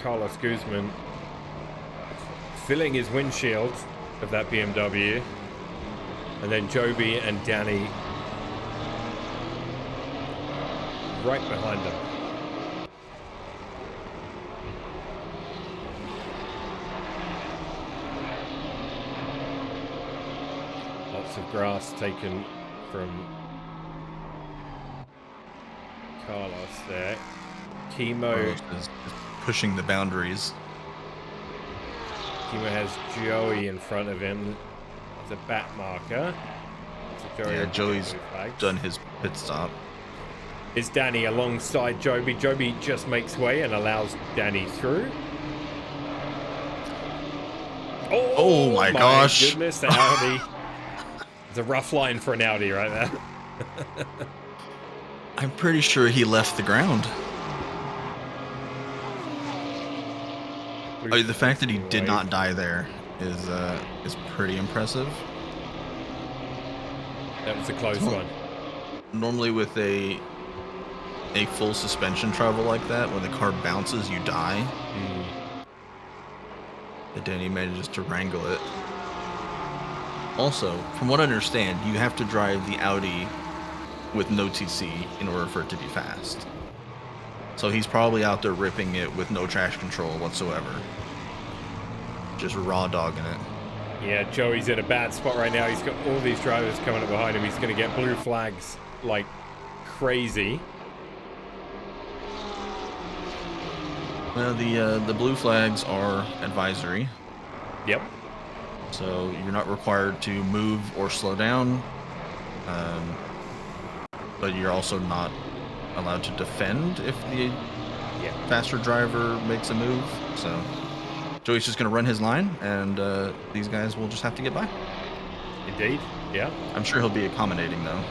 Carlos Guzman filling his windshield of that BMW, and then Joby and Danny right behind them. Lots of grass taken from Carlos there. Kimo is pushing the boundaries. Kimo has Joey in front of him. It's a bat marker. Joey's done his pit stop. Is Danny alongside Joby? Joby just makes way and allows Danny through. Oh my gosh. Goodness, the Audi. It's a rough line for an Audi right there. I'm pretty sure he left the ground. The fact that he did not die there is pretty impressive. That was a close one. Normally with a full suspension travel like that, when the car bounces, you die. But Danny manages to wrangle it. Also, from what I understand, you have to drive the Audi with no TC in order for it to be fast. So he's probably out there ripping it with no traction control whatsoever. Just raw dogging it. Yeah, Joey's in a bad spot right now. He's got all these drivers coming up behind him. He's going to get blue flags like crazy. Well, the blue flags are advisory. Yep. So you're not required to move or slow down. But you're also not allowed to defend if the faster driver makes a move. So Joey's just going to run his line, and these guys will just have to get by. Indeed, yeah. I'm sure he'll be accommodating, though.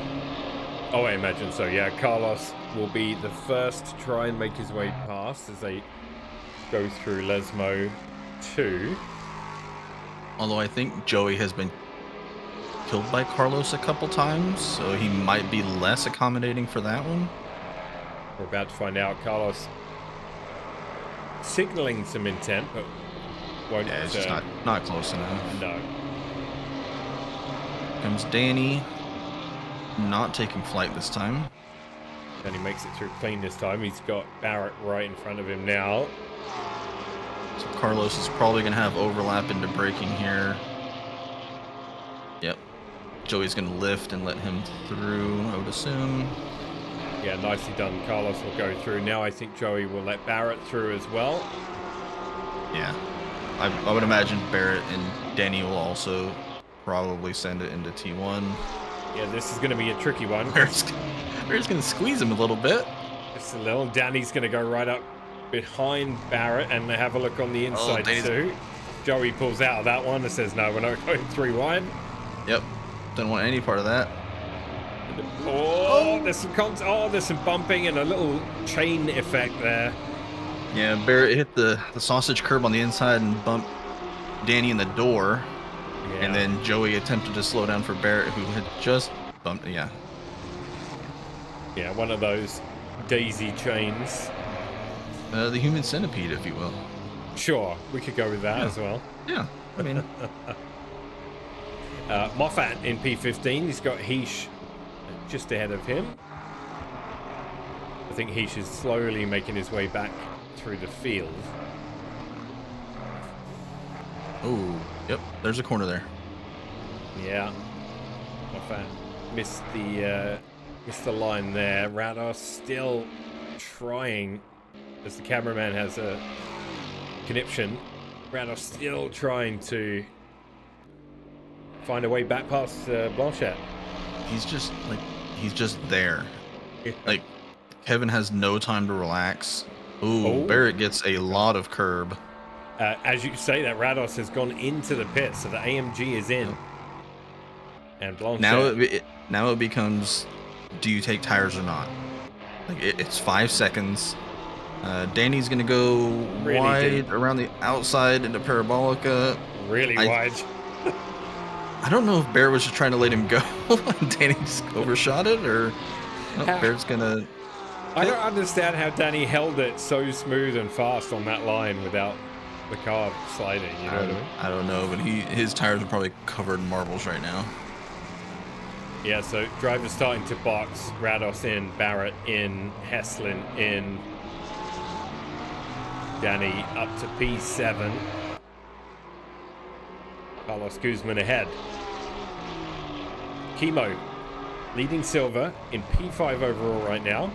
Oh, I imagine so, yeah. Carlos will be the first to try and make his way past as they go through Lesmo 2. Although I think Joey has been killed by Carlos a couple times, so he might be less accommodating for that one. We're about to find out. Carlos signaling some intent, but won't. Yeah, it's just not close enough. No. Comes Danny, not taking flight this time. And he makes it through clean this time. He's got Barrett right in front of him now. So Carlos is probably going to have overlap into braking here. Yep. Joey's going to lift and let him through, I would assume. Yeah, nicely done. Carlos will go through. Now I think Joey will let Barrett through as well. Yeah. I would imagine Barrett and Danny will also probably send it into T1. Yeah, this is going to be a tricky one. Barrett's going to squeeze him a little bit. Just a little. Danny's going to go right up behind Barrett and have a look on the inside too. Joey pulls out of that one and says, no, we're not going 3 wide. Yep. Don't want any part of that. Oh, there's some bumping and a little chain effect there. Yeah, Barrett hit the sausage curb on the inside and bumped Danny in the door. Yeah. And then Joey attempted to slow down for Barrett, who had just bumped. Yeah. Yeah, one of those daisy chains. The human centipede, if you will. Sure, we could go with that as well. Yeah, I mean. Moffat in P15. He's got Heesh just ahead of him. I think Heesh is slowly making his way back through the field. Oh, yep. There's a corner there. Yeah. Moffat missed the line there. Rados still trying, as the cameraman has a conniption. Rados still trying to find a way back past Blanchett. He's just there. Like, Kevin has no time to relax. Ooh, Barrett gets a lot of curb. As you say that, Rados has gone into the pit, so the AMG is in. And Blanchett. Now it becomes, do you take tires or not? Like, it's 5 seconds. Danny's gonna go really wide deep around the outside into Parabolica. Really wide. I don't know if Barrett was just trying to let him go and Danny just overshot it, or Barrett's gonna. I don't understand how Danny held it so smooth and fast on that line without the car sliding. You know what I mean? I don't know, but his tires are probably covered in marbles right now. Yeah, so drivers starting to box. Rados in, Barrett in, Heslin in. Danny up to P7. Carlos Guzman ahead. Chemo leading Silver in P5 overall right now.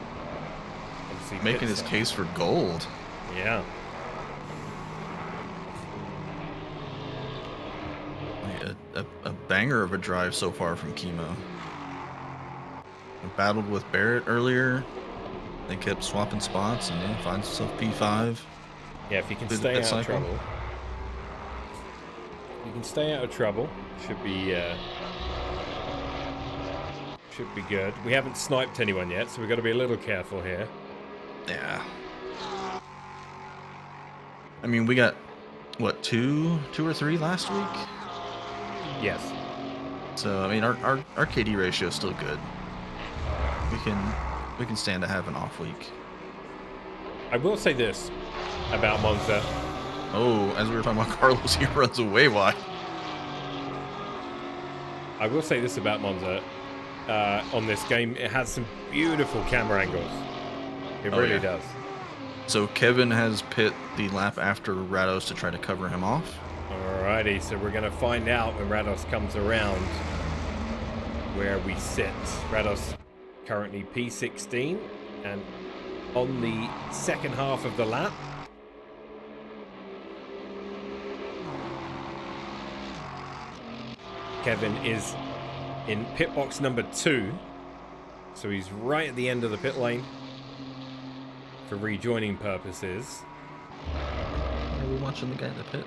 Obviously making his case for gold. Yeah. A banger of a drive so far from Chemo. Battled with Barrett earlier. They kept swapping spots and finds himself P5. Yeah, if he can stay out of trouble. You can stay out of trouble. Should be good. We haven't sniped anyone yet, so we've got to be a little careful here. Yeah. I mean, we got what, two or three last week? Yes. So I mean, our KD ratio is still good. We can stand to have an off week. I will say this about Monza. Oh, as we were talking about Carlos, he runs away wide. I will say this about Monza. On this game, it has some beautiful camera angles. It really does. So Kevin has pit the lap after Rados to try to cover him off. Alrighty, so we're going to find out when Rados comes around where we sit. Rados currently P16 and on the second half of the lap. Kevin is in pit box number 2, so he's right at the end of the pit lane for rejoining purposes. Are we watching the guy in the pit?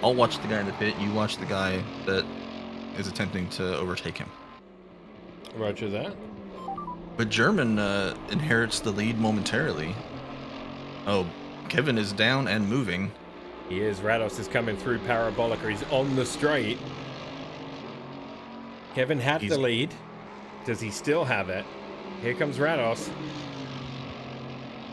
I'll watch the guy in the pit. You watch the guy that is attempting to overtake him. Roger that. But German inherits the lead momentarily. Oh, Kevin is down and moving. He is. Rados is coming through Parabolica. He's on the straight. Kevin had the lead. Does he still have it? Here comes Rados.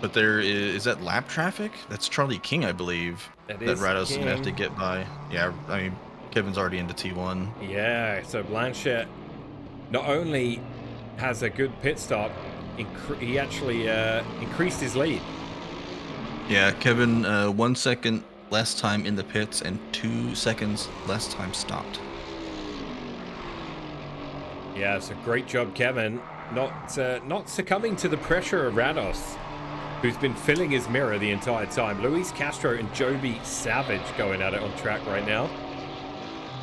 But there is that lap traffic? That's Charlie King, I believe. That Rados is going to have to get by. Yeah, I mean, Kevin's already into T1. Yeah, so Blanchett not only has a good pit stop, he actually increased his lead. Yeah, Kevin, 1 second less time in the pits and 2 seconds less time stopped. Yeah, so great job, Kevin. Not succumbing to the pressure of Rados, who's been filling his mirror the entire time. Luis Castro and Joby Savage going at it on track right now.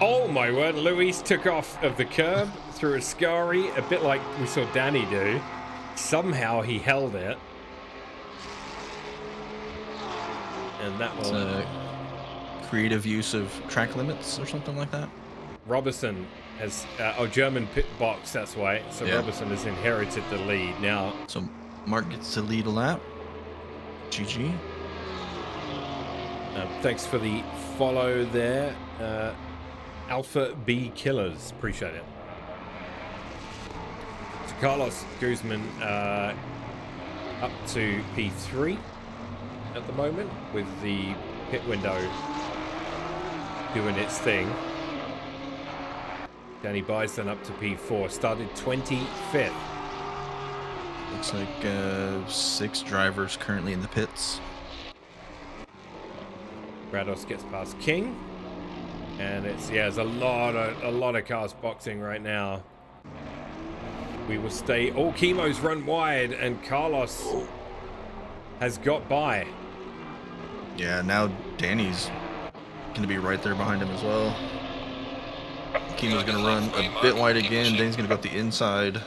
Oh my word, Luis took off of the curb through a scary, a bit like we saw Danny do. Somehow he held it. And that was a creative use of track limits or something like that. Robertson has German pit box, that's why. So yeah. Robertson has inherited the lead now. So Mark gets to lead a lap. GG. Thanks for the follow there, Alpha B Killers. Appreciate it. So Carlos Guzman up to P3 at the moment with the pit window doing its thing. Danny Bison up to P4, started 25th. Looks like 6 drivers currently in the pits. Rados gets past King, and there's a lot of cars boxing right now. We will stay. All Chemo's run wide, and Carlos has got by. Yeah, now Danny's going to be right there behind him as well. Chemo's going to run a bit wide again. Danny's going to go up the inside.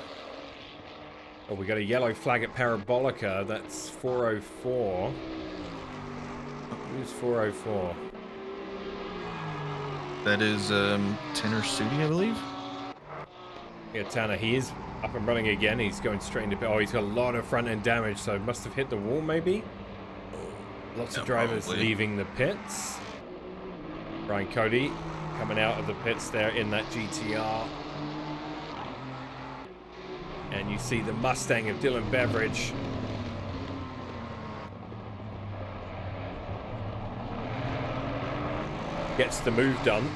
Oh, we got a yellow flag at Parabolica. That's 404. Who's 404? That is Tanner Sudi, I believe. Yeah, Tanner, he is up and running again. He's going straight into pit. Oh, he's got a lot of front end damage, so must have hit the wall maybe. Lots of drivers leaving the pits. Brian Cody coming out of the pits there in that GTR. And you see the Mustang of Dylan Beveridge. Gets the move done.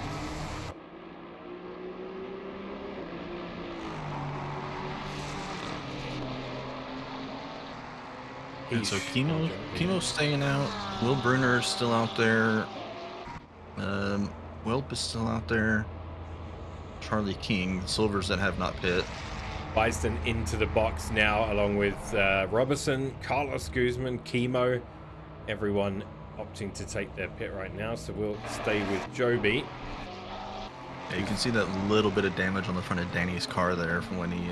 And so Chemo's staying out. Will Brunner is still out there. Welp is still out there. Charlie King, the silvers that have not pit. Bison into the box now, along with Robertson, Carlos Guzman, Chemo, everyone opting to take their pit right now. So we'll stay with Joby. Yeah, you can see that little bit of damage on the front of Danny's car there from when he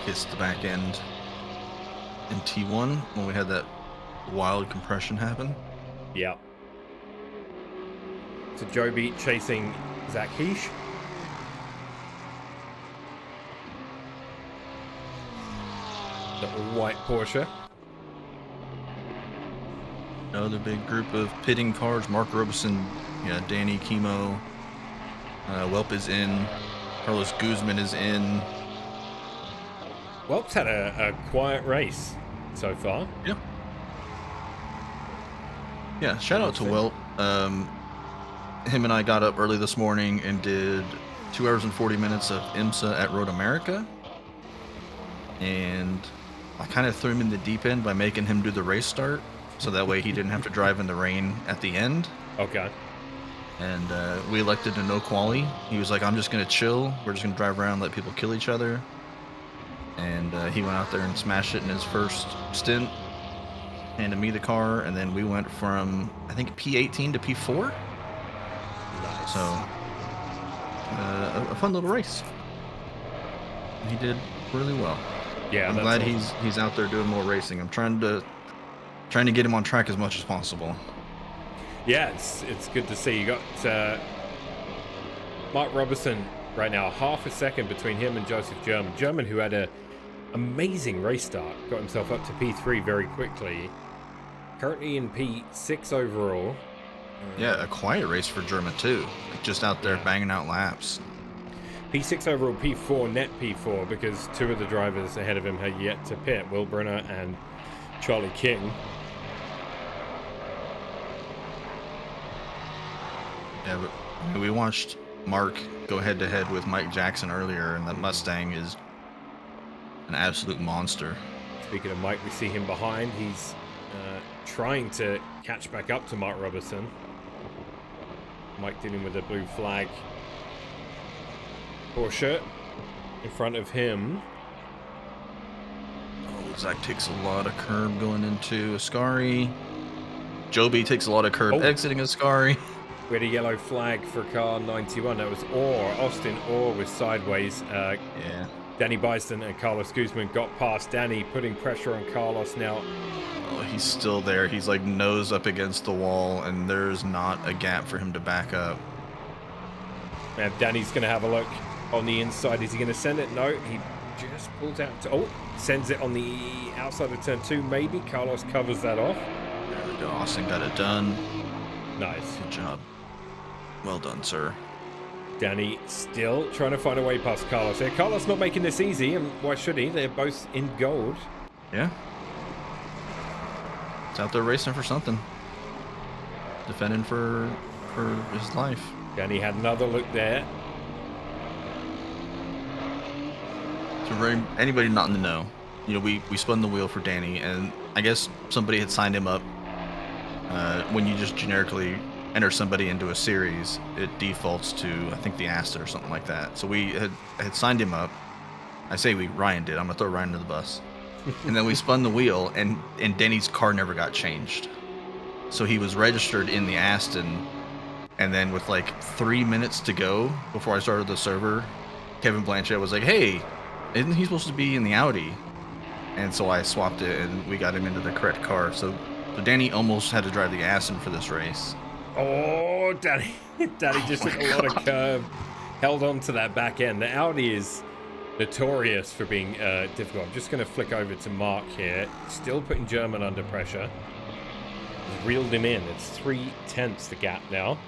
kissed the back end in T1 when we had that wild compression happen. Yeah. So Joby chasing Zach Heish. The white Porsche. Another big group of pitting cars. Mark Robeson, yeah, Danny, Chemo. Welp is in. Carlos Guzman is in. Welp's had a quiet race so far. Yep. Yeah, shout out to Welp. Him and I got up early this morning and did 2 hours and 40 minutes of IMSA at Road America. And I kind of threw him in the deep end by making him do the race start. So that way he didn't have to drive in the rain at the end. Okay. And we elected a no quali. He was like, I'm just going to chill. We're just going to drive around and let people kill each other. And he went out there and smashed it in his first stint. Handed me the car. And then we went from, I think, P18 to P4. Nice. So, a fun little race. He did really well. Yeah, I'm glad he's out there doing more racing. I'm trying to get him on track as much as possible. Yeah, it's good to see. You got Mark Robertson right now, half a second between him and Joseph German. German, who had a amazing race start, got himself up to P3 very quickly. Currently in P6 overall. Yeah, a quiet race for German too. Just out there banging out laps. P6 overall, P4, net P4, because two of the drivers ahead of him had yet to pit, Will Brunner and Charlie King. Yeah, but we watched Mark go head-to-head with Mike Jackson earlier, and that Mustang is an absolute monster. Speaking of Mike, we see him behind. He's trying to catch back up to Mark Robertson. Mike dealing with a blue flag. Porsche in front of him. Oh, Zach takes a lot of curb going into Ascari. Joby takes a lot of curb exiting Ascari. We had a yellow flag for car 91. That was Orr. Austin Orr was sideways. Yeah. Danny Bison and Carlos Guzman got past Danny, putting pressure on Carlos now. Oh, he's still there. He's like nose up against the wall, and there's not a gap for him to back up. And Danny's going to have a look on the inside. Is he going to send it? No, he just pulls out. Sends it on the outside of turn 2. Maybe Carlos covers that off. There we go. Austin got it done. Nice. Good job. Well done, sir. Danny still trying to find a way past Carlos here. Carlos not making this easy, and why should he? They're both in gold. Yeah. It's out there racing for something. Defending for his life. Danny had another look there. So for anybody not in the know, you know, we spun the wheel for Danny, and I guess somebody had signed him up. When you just generically enter somebody into a series, it defaults to, I think, the Asta or something like that. So we had signed him up. I say Ryan did. I'm gonna throw Ryan under the bus. And then we spun the wheel, and Denny's car never got changed. So he was registered in the Aston, and then with like 3 minutes to go before I started the server, Kevin Blanchett was like, "Hey, isn't he supposed to be in the Audi?" And so I swapped it, and we got him into the correct car. So Danny almost had to drive the Aston for this race. Oh, Danny just took a lot of curve, held on to that back end. The Audi is notorious for being difficult. I'm just going to flick over to Mark here. Still putting German under pressure. He's reeled him in. It's 3/10 the gap now.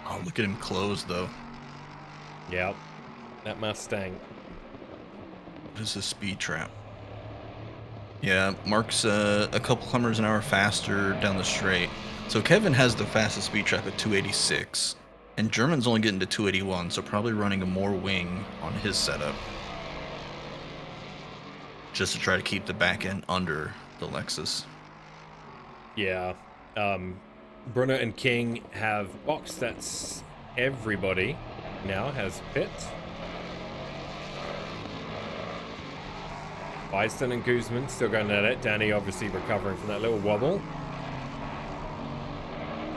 Oh, look at him close, though. Yeah, that Mustang. What is this speed trap? Yeah, Mark's a couple kilometers an hour faster down the straight. So Kevin has the fastest speed trap at 286, and German's only getting to 281, so probably running a more wing on his setup, just to try to keep the back end under the Lexus. Yeah, Brunner and King have boxed. That's everybody now has pit. Bison and Guzman still going at it. Danny obviously recovering from that little wobble.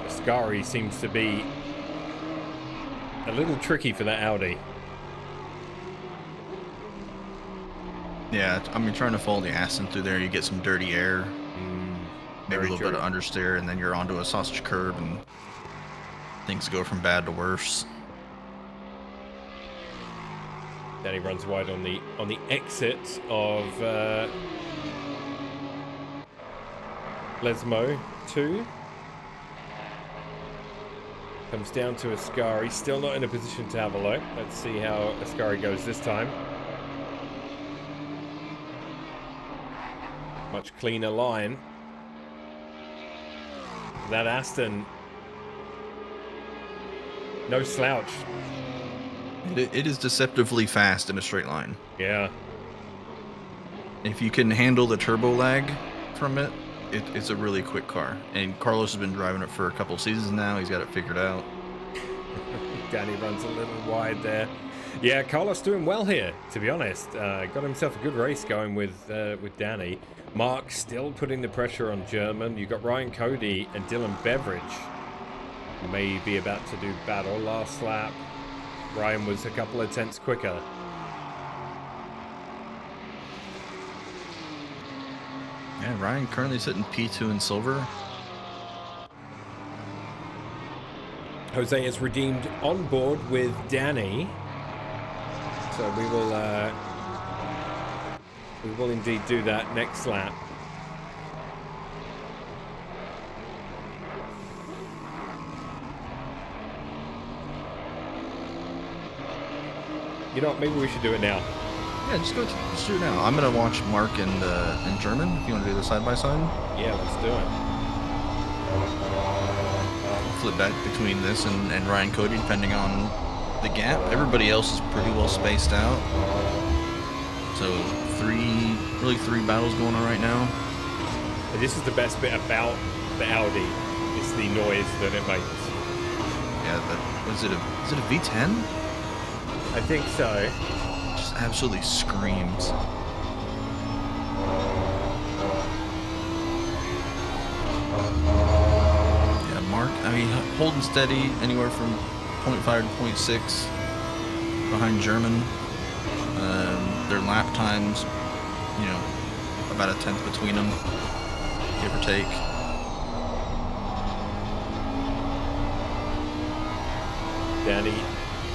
Ascari seems to be a little tricky for that Audi. Yeah, I mean, trying to follow the Aston through there, you get some dirty air, maybe a little bit of understeer, and then you're onto a sausage curb, and things go from bad to worse. Danny runs wide on the exit of Lesmo 2. Comes down to Ascari. Still not in a position to have a look. Let's see how Ascari goes this time. Much cleaner line. That Aston, no slouch. It is deceptively fast in a straight line. Yeah. If you can handle the turbo lag from it, it's a really quick car. And Carlos has been driving it for a couple seasons now. He's got it figured out. Danny runs a little wide there. Yeah, Carlos doing well here, to be honest. Got himself a good race going with Danny. Mark still putting the pressure on German. You've got Ryan Cody and Dylan Beveridge, who may be about to do battle. Last lap, Ryan was a couple of tenths quicker. Yeah, Ryan currently sitting P2 in silver. Jose is redeemed on board with Danny. So we will indeed do that next lap. You know what, maybe we should do it now. Yeah, just do it now. I'm gonna watch Mark and German. If you want to do the side by side. Yeah, let's do it. Flip back between this and Ryan Cody, depending on the gap. Everybody else is pretty well spaced out. So three battles going on right now. This is the best bit about the Audi. It's the noise that it makes. Yeah, is it a V10? I think so. Just absolutely screams. Yeah, Mark, I mean, holding steady anywhere from 0.5 to 0.6 behind German. Their lap times, you know, about a tenth between them, give or take. Danny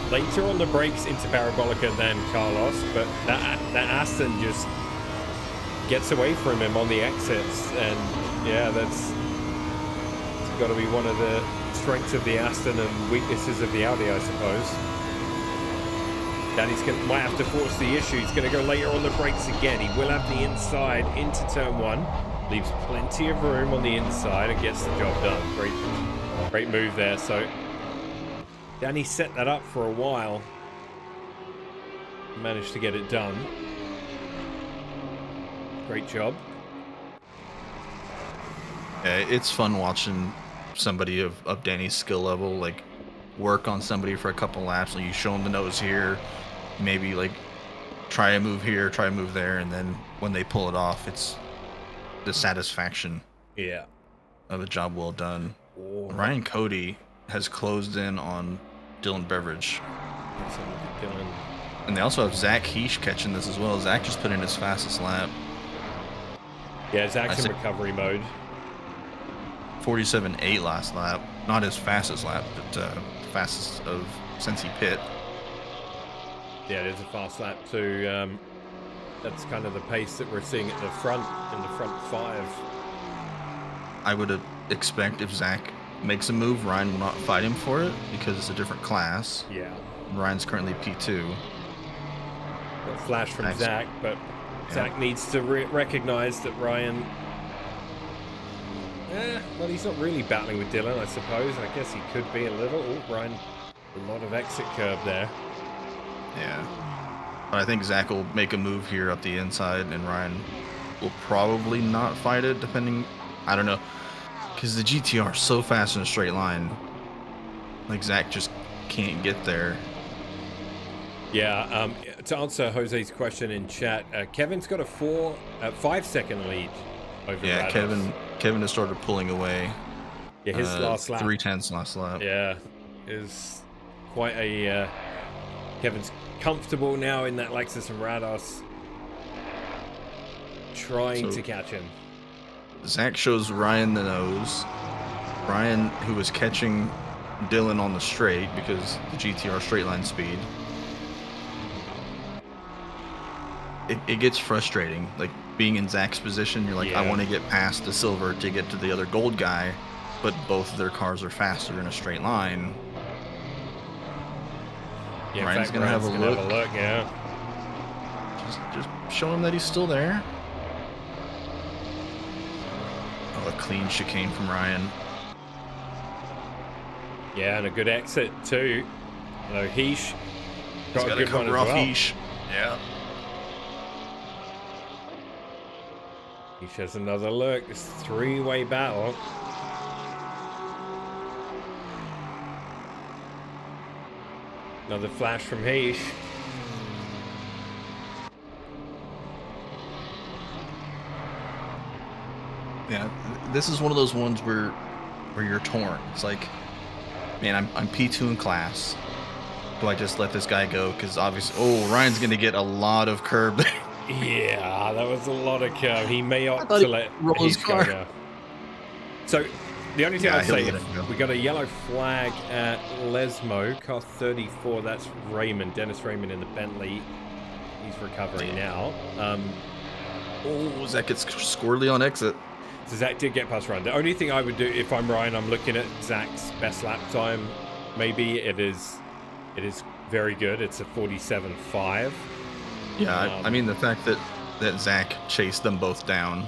later on the brakes into Parabolica than Carlos, but that Aston just gets away from him on the exits, and yeah, it's got to be one of the strengths of the Aston and weaknesses of the Audi, I suppose. Danny's might have to force the issue. He's going to go later on the brakes again. He will have the inside into turn one. Leaves plenty of room on the inside and gets the job done. Great move there. So Danny set that up for a while. Managed to get it done. Great job. Yeah, it's fun watching somebody of Danny's skill level, like, work on somebody for a couple laps. Like, you show them the nose here, maybe like try a move here, try a move there, and then when they pull it off, it's the satisfaction of a job well done. Oh. Ryan Cody has closed in on Dylan Beveridge. Let's have a look at Dylan. And they also have Zach Heish catching this as well. Zach just put in his fastest lap. Yeah, Zach's in recovery mode. 47.8 last lap. Not his fastest lap, but fastest of since he pit. Yeah, it is a fast lap too. That's kind of the pace that we're seeing at the front, in the front five. I would expect if Zach makes a move, Ryan will not fight him for it because it's a different class. Yeah. Ryan's currently P2. Got flash from Zach, but Zach needs to recognize that Ryan... well, he's not really battling with Dylan, I suppose. I guess he could be a little. Oh, Ryan, a lot of exit curb there. Yeah. But I think Zach will make a move here up the inside, and Ryan will probably not fight it, depending... I don't know. Because the GTR is so fast in a straight line. Like, Zach just can't get there. Yeah, to answer Jose's question in chat, Kevin's got a 5-second lead over Rados. Kevin has started pulling away. Yeah, his last lap. 3/10 last lap. Yeah, is quite a... Kevin's comfortable now in that Lexus and Rados, trying to catch him. Zach shows Ryan the nose. Ryan, who was catching Dylan on the straight because the GTR straight line speed. It gets frustrating. Like, being in Zach's position, you're like, I want to get past the silver to get to the other gold guy, but both of their cars are faster in a straight line. Yeah, Ryan's gonna have a look. Yeah. Just show him that he's still there. a clean chicane from Ryan. Yeah, and a good exit too. No, Heesh got a good one as well. Heesh. Yeah. Heesh has another look. This three-way battle. Another flash from Heesh. Yeah, this is one of those ones where you're torn. It's like, man, I'm P2 in class. Do I just let this guy go? Because obviously, oh, Ryan's gonna get a lot of curb. Yeah, that was a lot of curve. He may opt to let Heesh go now. So the only thing I'd say, we got a yellow flag at Lesmo, car 34. That's Raymond, Dennis Raymond in the Bentley. He's recovering now. Oh, Zach gets squirrely on exit. So Zach did get past Ryan. The only thing I would do if I'm Ryan, I'm looking at Zach's best lap time. Maybe it is very good. It's a 47.5. Yeah, I mean the fact that Zach chased them both down.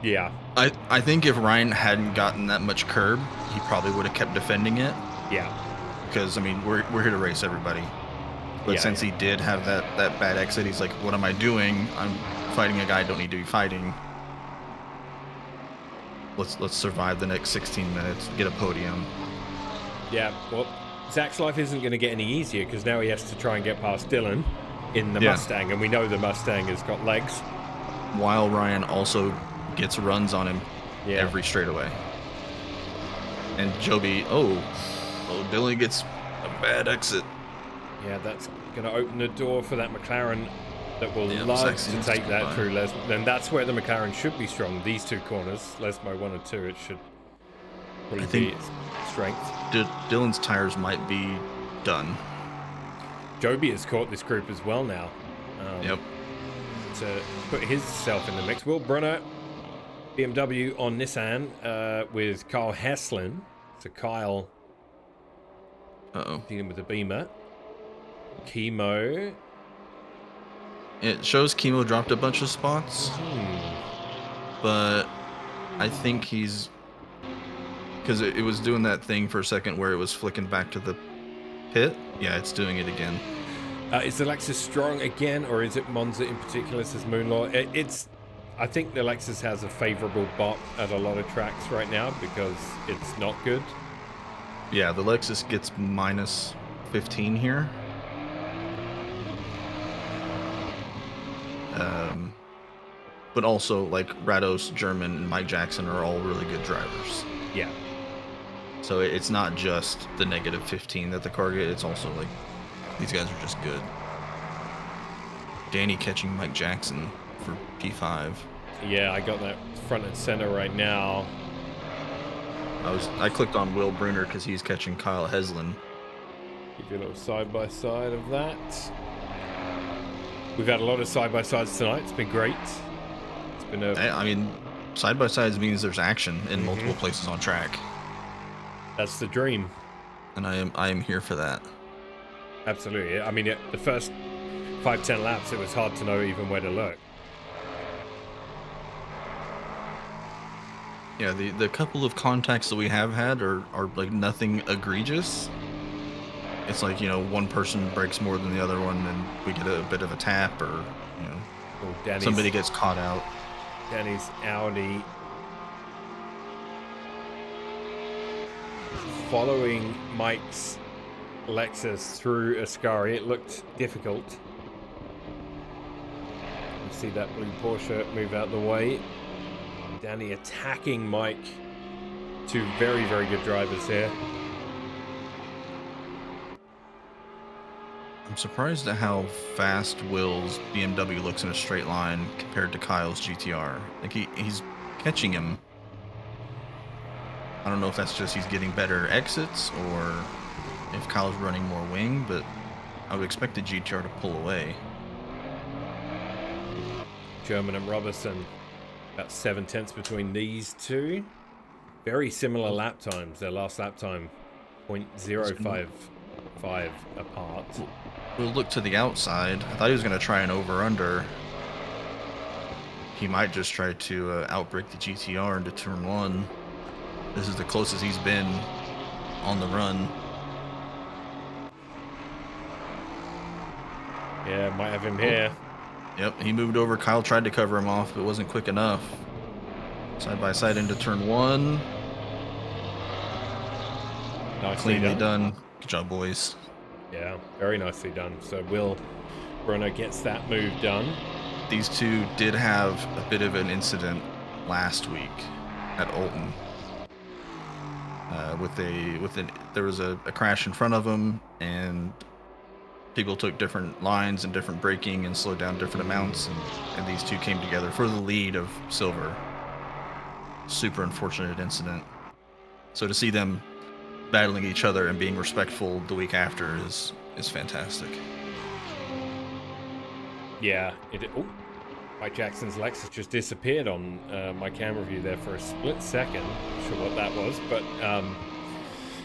Yeah. I think if Ryan hadn't gotten that much curb, he probably would have kept defending it. Yeah. Because I mean we're here to race everybody. But since he did have that bad exit, he's like, what am I doing? I'm fighting a guy I don't need to be fighting. Let's survive the next 16 minutes, get a podium. Yeah, well, Zach's life isn't going to get any easier because now he has to try and get past Dylan in the Mustang, and we know the Mustang has got legs. While Ryan also gets runs on him every straightaway. And Joby, Dylan gets a bad exit. Yeah, that's going to open the door for that McLaren that will love to take that through Lesmo. Then that's where the McLaren should be strong. These two corners, Lesmo 1 and 2, it should probably be its strength. Dylan's tires might be done. Joby has caught this group as well now. To put himself in the mix. Will Brunner, BMW on Nissan with Kyle Heslin. So Kyle dealing with the Beamer. Chemo. It shows Chemo dropped a bunch of spots, but I think he's because it was doing that thing for a second where it was flicking back to the pit. Yeah, it's doing it again. Is the Lexus strong again, or is it Monza in particular, says Moonlaw? I think the Lexus has a favorable bot at a lot of tracks right now because it's not good. Yeah, the Lexus gets minus 15 here. But also, like, Rados, German, and Mike Jackson are all really good drivers. Yeah. So it's not just the negative 15 that the car gets, it's also, like, these guys are just good. Danny catching Mike Jackson for P5. Yeah, I got that front and center right now. I clicked on Will Brunner because he's catching Kyle Heslin. Give you a little side-by-side of that. We've had a lot of side-by-sides tonight. It's been great. It's been I mean, side-by-sides means there's action in multiple places on track. That's the dream. And I am here for that. Absolutely. I mean, the first 5-10 laps, it was hard to know even where to look. Yeah, the couple of contacts that we have had are like nothing egregious. It's like, you know, one person breaks more than the other one and we get a bit of a tap or, you know, somebody gets caught out. Danny's Audi following Mike's Lexus through Ascari. It looked difficult. You see that blue Porsche move out the way. Danny attacking Mike. Two very, very good drivers here. I'm surprised at how fast Will's BMW looks in a straight line compared to Kyle's GTR. Like he's catching him. I don't know if that's just he's getting better exits or if Kyle's running more wing, but I would expect the GTR to pull away. German and Robertson, about 7/10 between these two. Very similar lap times. Their last lap time, 0.055 apart. We'll look to the outside. I thought he was going to try an over-under. He might just try to outbrake the GTR into turn 1. This is the closest he's been on the run. Yeah, might have him here. Yep, he moved over. Kyle tried to cover him off, but wasn't quick enough. Side by side into turn 1. Nicely Cleanly done. Good job, boys. Yeah, very nicely done. So Will Brunner gets that move done. These two did have a bit of an incident last week at Olton. There was a crash in front of them, and people took different lines and different braking and slowed down different amounts, and these two came together for the lead of silver. Super unfortunate incident. So to see them battling each other and being respectful the week after is fantastic. Yeah, oh, Mike Jackson's Lexus just disappeared on my camera view there for a split second. Not sure what that was, but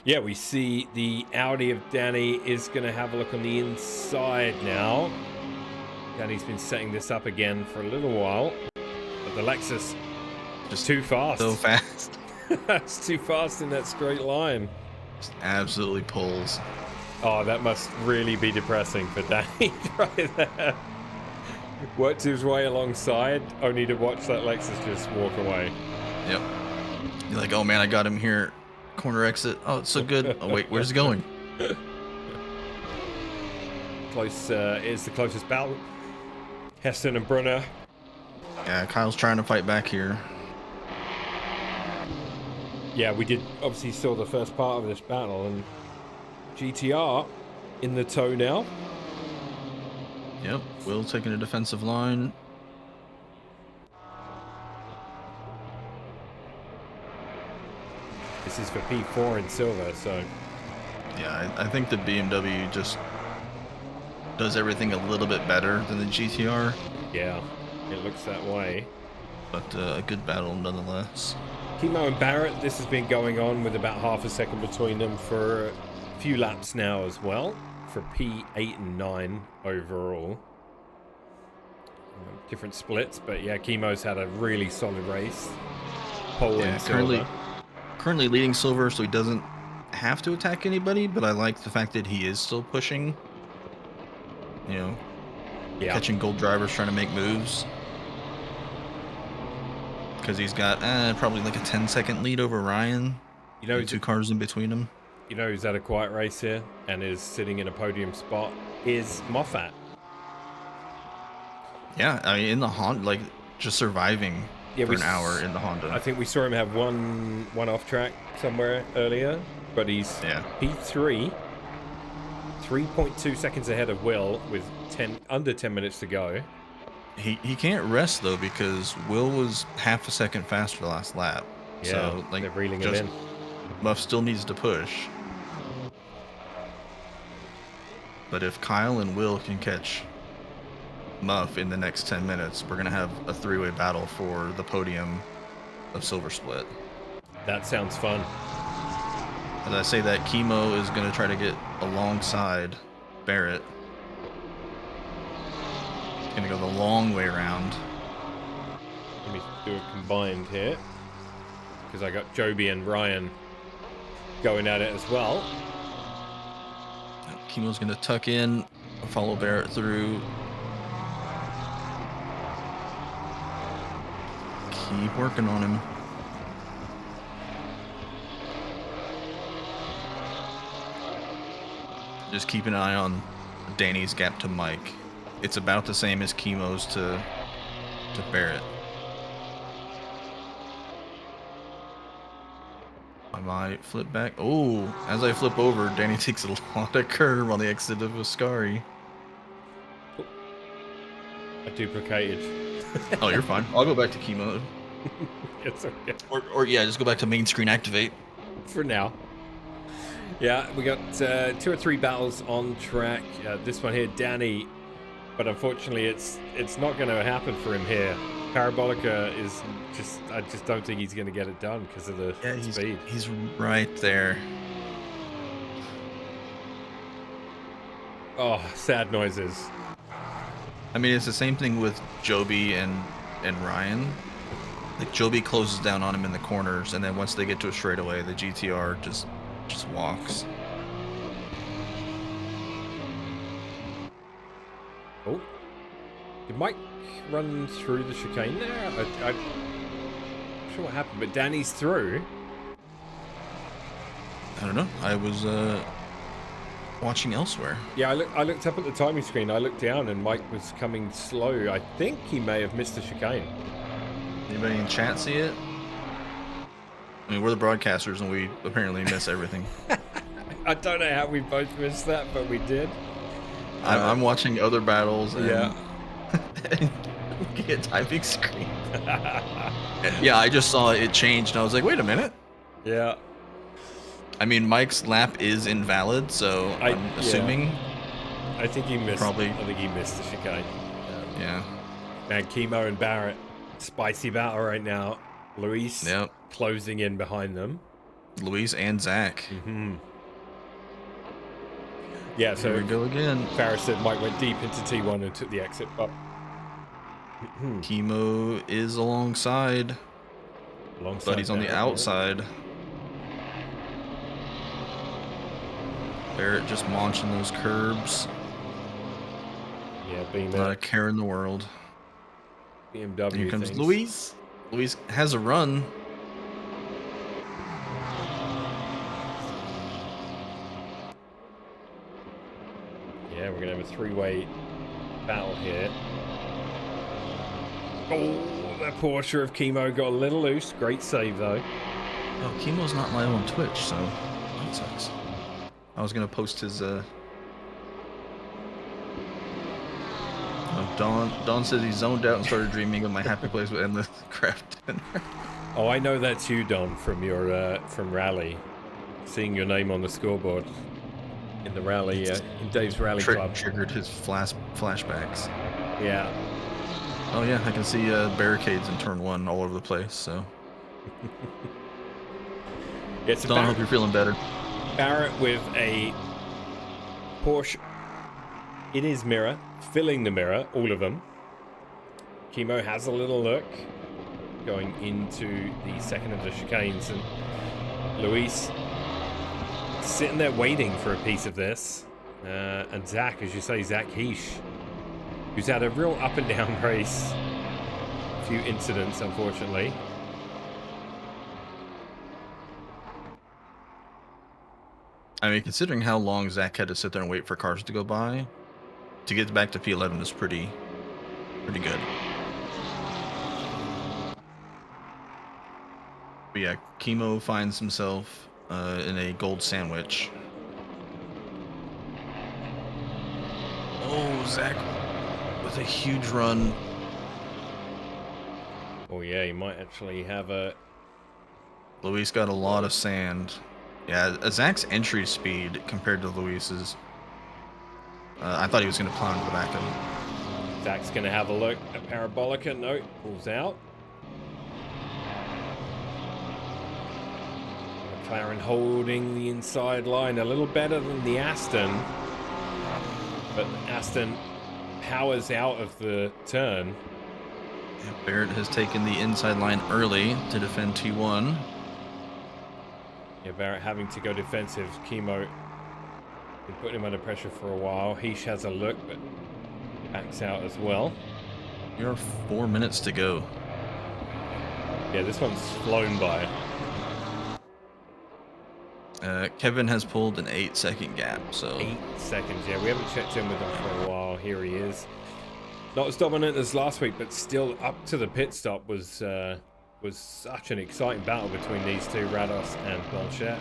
yeah, we see the Audi of Danny is going to have a look on the inside now. Danny's been setting this up again for a little while, but the Lexus just too fast. So fast. It's too fast in that straight line. Just absolutely pulls. Oh, that must really be depressing for Danny right there. Worked his way alongside, only to watch that Lexus just walk away. Yep. You're like, oh man, I got him here. Corner exit. Oh, it's so good. Oh wait, where's he going? Close is the closest battle. Heston and Brunner. Yeah, Kyle's trying to fight back here. Yeah, we did obviously saw the first part of this battle, and GTR in the tow now. Yep, Will taking a defensive line. This is for P4 in silver, so... Yeah, I think the BMW just does everything a little bit better than the GTR. Yeah, it looks that way. But a good battle nonetheless. Kimo and Barrett, this has been going on with about half a second between them for a few laps now as well. For P8 and 9 overall. Different splits, but yeah, Kimo's had a really solid race. Pole in silver. Currently leading silver, so he doesn't have to attack anybody, but I like the fact that he is still pushing. You know, catching gold drivers trying to make moves. Because he's got probably like a 10-second lead over Ryan. You know, 2 cars in between him. You know who's had a quiet race here and is sitting in a podium spot is Moffat. Yeah, I mean, in the Honda, like just surviving for an hour in the Honda. I think we saw him have one off track somewhere earlier, but he's P3, 3.2 seconds ahead of Will with under 10 minutes to go. He can't rest though because Will was half a second faster the last lap. Yeah, so like they're reeling him in. Muff still needs to push. But if Kyle and Will can catch Muff in the next 10 minutes, we're gonna have a 3-way battle for the podium of Silver Split. That sounds fun. As I say that, Kimo is gonna try to get alongside Barrett. He's gonna go the long way around. Let me do a combined here, because I got Joby and Ryan going at it as well. Kimo's gonna tuck in, follow Barrett through. Keep working on him. Just keep an eye on Danny's gap to Mike. It's about the same as Kimo's to Barrett. I might flip back. Oh, as I flip over, Danny takes a lot of curve on the exit of Ascari. I duplicated. Oh, you're fine. I'll go back to Kimo. It's okay. Or yeah, just go back to main screen activate. For now. Yeah, we got 2 or 3 battles on track. This one here, Danny, but unfortunately it's not going to happen for him here. Parabolica is just, I just don't think he's going to get it done because of the speed. He's right there. Oh, sad noises. I mean, it's the same thing with Joby and and Ryan. Like Joby closes down on him in the corners, and then once they get to a straightaway, the GTR just walks. Oh, did Mike run through the chicane there? I'm not sure what happened, but Danny's through. I don't know. I was watching elsewhere. Yeah, I looked up at the timing screen. I looked down, and Mike was coming slow. I think he may have missed the chicane. Anybody in chat see it? I mean, we're the broadcasters, and we apparently miss everything. I don't know how we both missed that, but we did. I'm watching other battles, and yeah. get typing screen. Yeah, I just saw it changed, and I was like, wait a minute. Yeah. I mean, Mike's lap is invalid, so I'm assuming. I think he missed. Probably. I think he missed the chicane. Yeah. Man, Chemo and Barrett, spicy battle right now. Luis closing in behind them. Luis and Zach. Mm-hmm. Yeah, so here we go again. Farris said Mike went deep into T1 and took the exit, but Chemo is alongside. But he's on the outside. Barrett just launching those curbs. Yeah, being not a care in the world. BMW. Here comes Luis. Luis has a run. Yeah, we're gonna have a three-way battle here. Oh, that Porsche of Chemo got a little loose. Great save though. Oh, Chemo's not live on Twitch, so that sucks. I was gonna post his Don says he zoned out and started dreaming of my happy place with endless craft dinner. Oh, I know that's you, Don, from your from rally. Seeing your name on the scoreboard in the rally, in Dave's rally club. Triggered his flashbacks. Yeah. Oh yeah, I can see barricades in turn 1 all over the place. So. It's Don, I hope you're feeling better. Barrett with a Porsche. It is mirror, filling the mirror, all of them. Chemo has a little look going into the second of the chicanes, and Luis sitting there waiting for a piece of this. And Zach, as you say, Zach Heish, who's had a real up and down race. A few incidents, unfortunately. I mean, considering how long Zach had to sit there and wait for cars to go by, to get back to P11 is pretty good. But yeah, Chemo finds himself in a gold sandwich. Oh, Zach with a huge run. Oh yeah, he might actually have a... Luis got a lot of sand. Yeah, Zach's entry speed compared to Luis's, I thought he was going to plow into the back of him. Zach's going to have a look at Parabolica. No, pulls out. McLaren holding the inside line a little better than the Aston. But Aston powers out of the turn. Yeah, Barrett has taken the inside line early to defend T1. Yeah, Barrett having to go defensive. Chemo been putting him under pressure for a while. Heish has a look, but backs out as well. There are 4 minutes to go. Yeah, this one's flown by. Kevin has pulled an 8-second gap, so... 8 seconds, yeah. We haven't checked in with him for a while. Here he is. Not as dominant as last week, but still up to the pit stop was such an exciting battle between these two, Rados and Blanchette.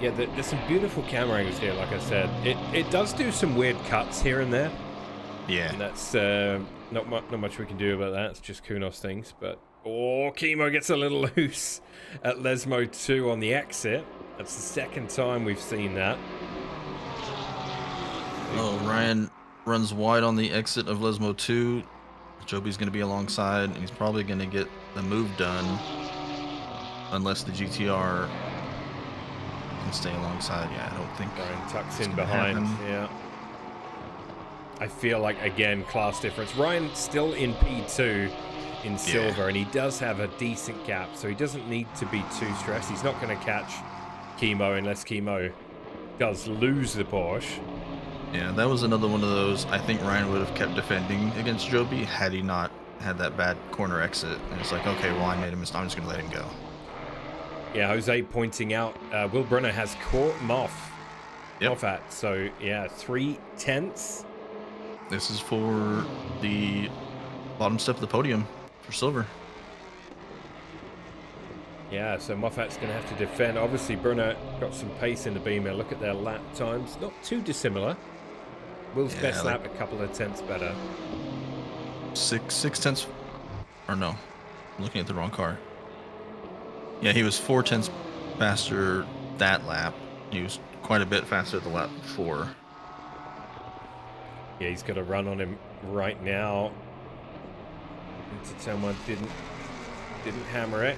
Yeah, there's some beautiful camera angles here, like I said. It does do some weird cuts here and there. Yeah. And that's not much we can do about that. It's just Kunos things. But oh, Chemo gets a little loose at Lesmo 2 on the exit. That's the second time we've seen that. Oh, Ryan runs wide on the exit of Lesmo 2. Joby's going to be alongside, and he's probably going to get the move done unless the GTR can stay alongside. Yeah, I don't think Ryan tucks it's in gonna behind. happen. Yeah. I feel like, again, class difference. Ryan's still in P2 in silver, and he does have a decent gap, so he doesn't need to be too stressed. He's not going to catch Chemo unless Chemo does lose the Porsche. Yeah, that was another one of those. I think Ryan would have kept defending against Joby had he not had that bad corner exit. And it's like, okay, well, I made a mistake. I'm just going to let him go. Yeah, Jose pointing out Will Brunner has caught Moffat. So, yeah, 3/10. This is for the bottom step of the podium for silver. Yeah, so Moffat's going to have to defend. Obviously, Brunner got some pace in the Beamer. Look at their lap times. Not too dissimilar. Will's best lap a couple of tenths better. Six tenths. Or no, I'm looking at the wrong car. Yeah, he was 4 tenths faster that lap. He was quite a bit faster the lap before. Yeah, he's got a run on him right now. Into turn one, didn't hammer it.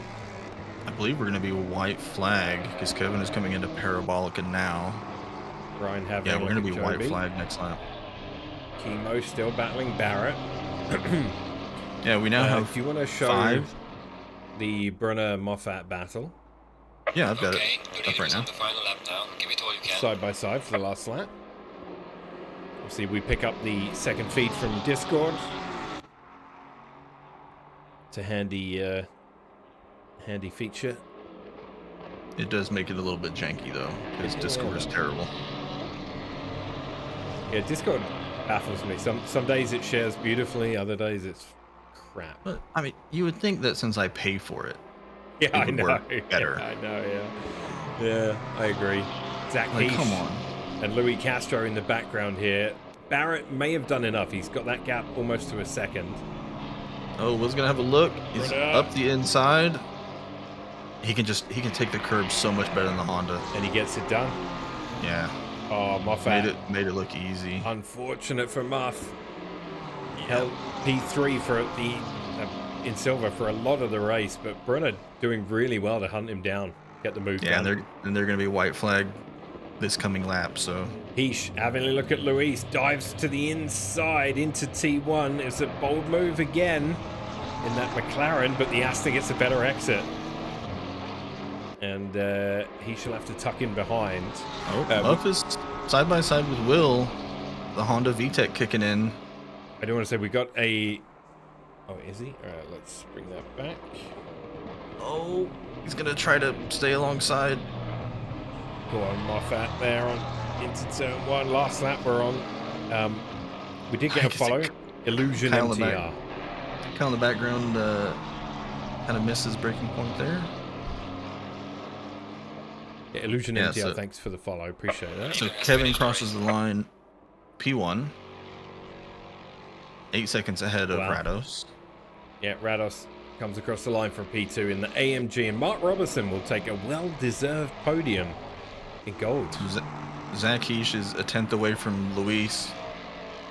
I believe we're going to be a white flag because Kevin is coming into Parabolica now. Ryan having we're going to be white flag next lap. Chemo still battling Barrett. Yeah, we now have. Do you want to show 5 the Brunner Moffat battle? Yeah, I've got it up right now. The final lap now. Give it all you can. Side by side for the last lap. Obviously, we pick up the second feed from Discord. It's a handy feature. It does make it a little bit janky though, because Discord is terrible. Yeah, Discord baffles me. Some days it shares beautifully, other days it's crap. But I mean, you would think that since I pay for it, yeah, it would work better. Yeah, I know, yeah, I agree. Zach Like, Heish come on. and Louis Castro in the background here. Barrett may have done enough. He's got that gap almost to a second. Oh, Will's gonna have a look. He's up the inside. He can take the curb so much better than the Honda. And he gets it done. Yeah. Oh, Moffat. Made it look easy. Unfortunate for Muff. Held P3 for the in silver for a lot of the race, but Brunner doing really well to hunt him down, get the move done. And they're gonna be white flag this coming lap. So Heish having a look at Luis, dives to the inside into T1. It's a bold move again in that McLaren, but the Aston gets a better exit. And he shall have to tuck in behind. Muff is side by side with Will. The Honda VTEC kicking in. I do want to say we got a... Oh, is he? All right, let's bring that back. Oh, he's going to try to stay alongside. Go on, Moffat there on into turn one. Last lap we're on. We did get a follow. Illusion MTR. Kyle in the background kind of misses braking point there. Yeah, Illusion MTR, thanks for the follow. Appreciate that. So Kevin crosses the line P1. 8 seconds ahead of Rados. Yeah, Rados comes across the line from P2 in the AMG, and Mark Robertson will take a well-deserved podium in gold. Zach Heish is a 10th away from Luis.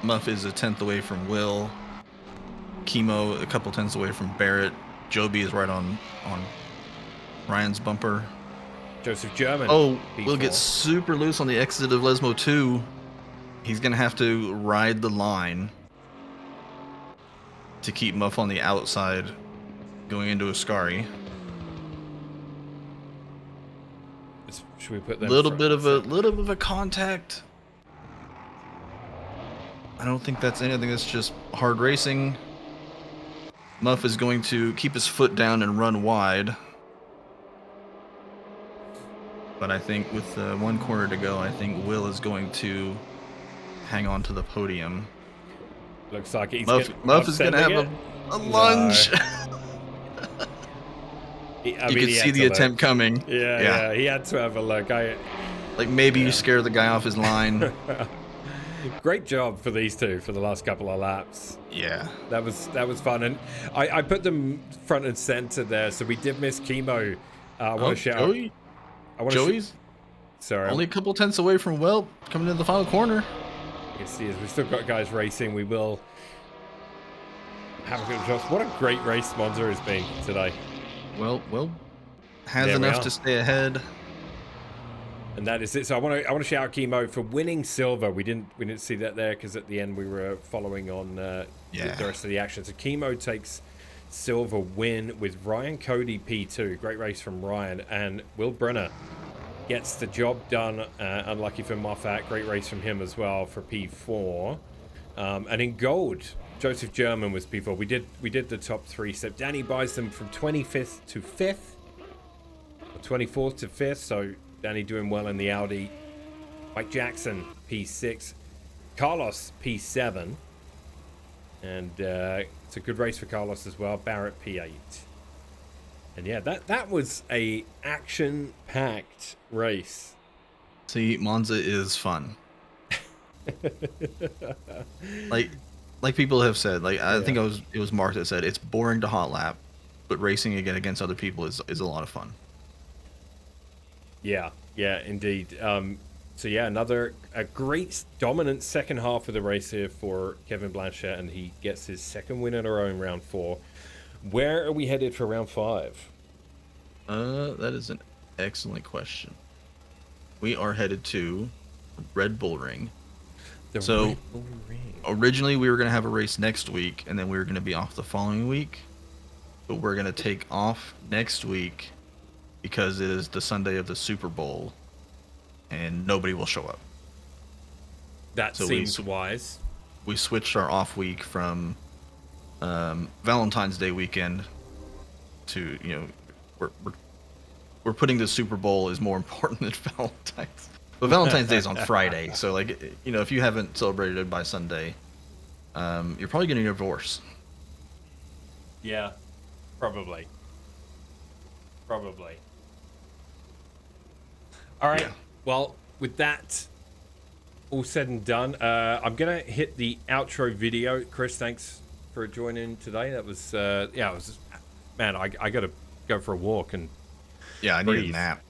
Muff is a 10th away from Will. Chemo a couple tenths away from Barrett. Joby is right on Ryan's bumper. Joseph German. Oh, P4. Will get super loose on the exit of Lesmo 2. He's going to have to ride the line to keep Muff on the outside going into Ascari. Should we put them little bit of a contact. I don't think that's anything. That's just hard racing. Muff is going to keep his foot down and run wide. But I think with 1 corner to go, I think Will is going to hang on to the podium. Looks like he's Muff is going to have a lunge. You could see the attempt coming. Yeah, he had to have a look. Maybe you scare the guy off his line. Great job for these two for the last couple of laps. Yeah, that was fun, and I put them front and center there, so we did miss Chemo. I want to shout. Joey's sorry, only a couple tenths away from Will coming into the final corner. Yes, he is. We've still got guys racing. We will have a good shot. What a great race Monza has been today. Well, has enough to stay ahead. And that is it. So I want to shout out Chemo for winning silver. We didn't see that there because at the end we were following on the rest of the action. So Chemo takes silver win with Ryan Cody P2. Great race from Ryan, and Will Brenner gets the job done. Unlucky for Moffat. Great race from him as well for P4. And in gold, Joseph German was P4. We did the top 3. So Danny buys them from 25th to 5th, or 24th to 5th. So Danny doing well in the Audi. Mike Jackson P6, Carlos P7, and it's a good race for Carlos as well. Barrett P8. And yeah, that was a action-packed race. See, Monza is fun. like people have said, I think it was Mark that said it's boring to hot lap, but racing again against other people is a lot of fun. Yeah, indeed. So yeah, a great dominant second half of the race here for Kevin Blanchett, and he gets his second win in a row in round 4. Where are we headed for round 5? That is an excellent question. We are headed to Red Bull Ring. Red Bull Ring. Originally we were going to have a race next week, and then we were going to be off the following week. But we're going to take off next week because it is the Sunday of the Super Bowl, and nobody will show up. That seems wise. We switched our off week from Valentine's Day weekend to, we're putting the Super Bowl is more important than Valentine's. But Valentine's Day is on Friday, so if you haven't celebrated it by Sunday, you're probably getting a divorce. Yeah, probably. All right. Yeah. Well, with that all said and done, I'm gonna hit the outro video. Chris, thanks for joining today. That was it was, man. I gotta go for a walk and I need a nap.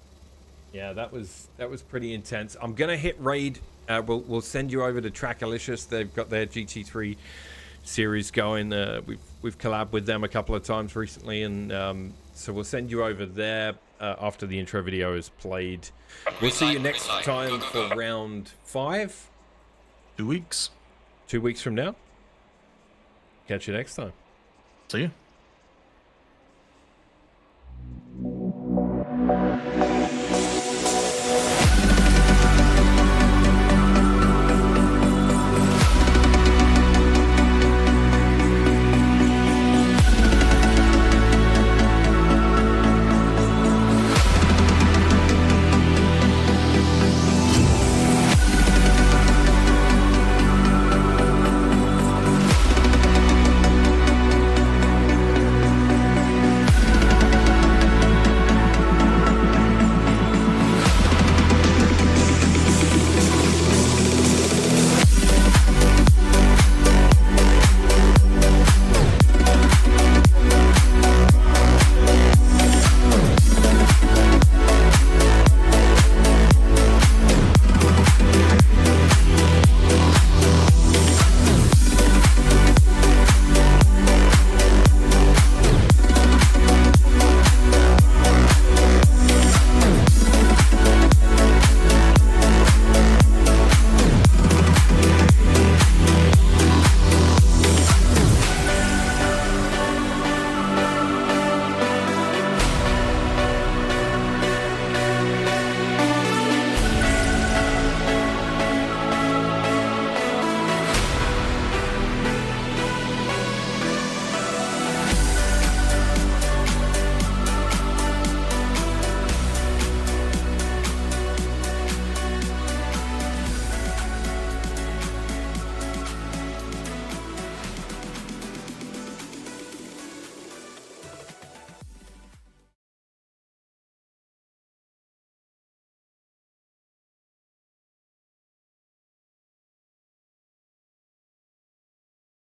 Yeah, that was pretty intense. I'm gonna hit raid. We'll send you over to Trackalicious. They've got their GT3 series going. We've collabed with them a couple of times recently, and so we'll send you over there after the intro video is played. We'll see you next time for round 5. 2 weeks. 2 weeks from now. Catch you next time. See you.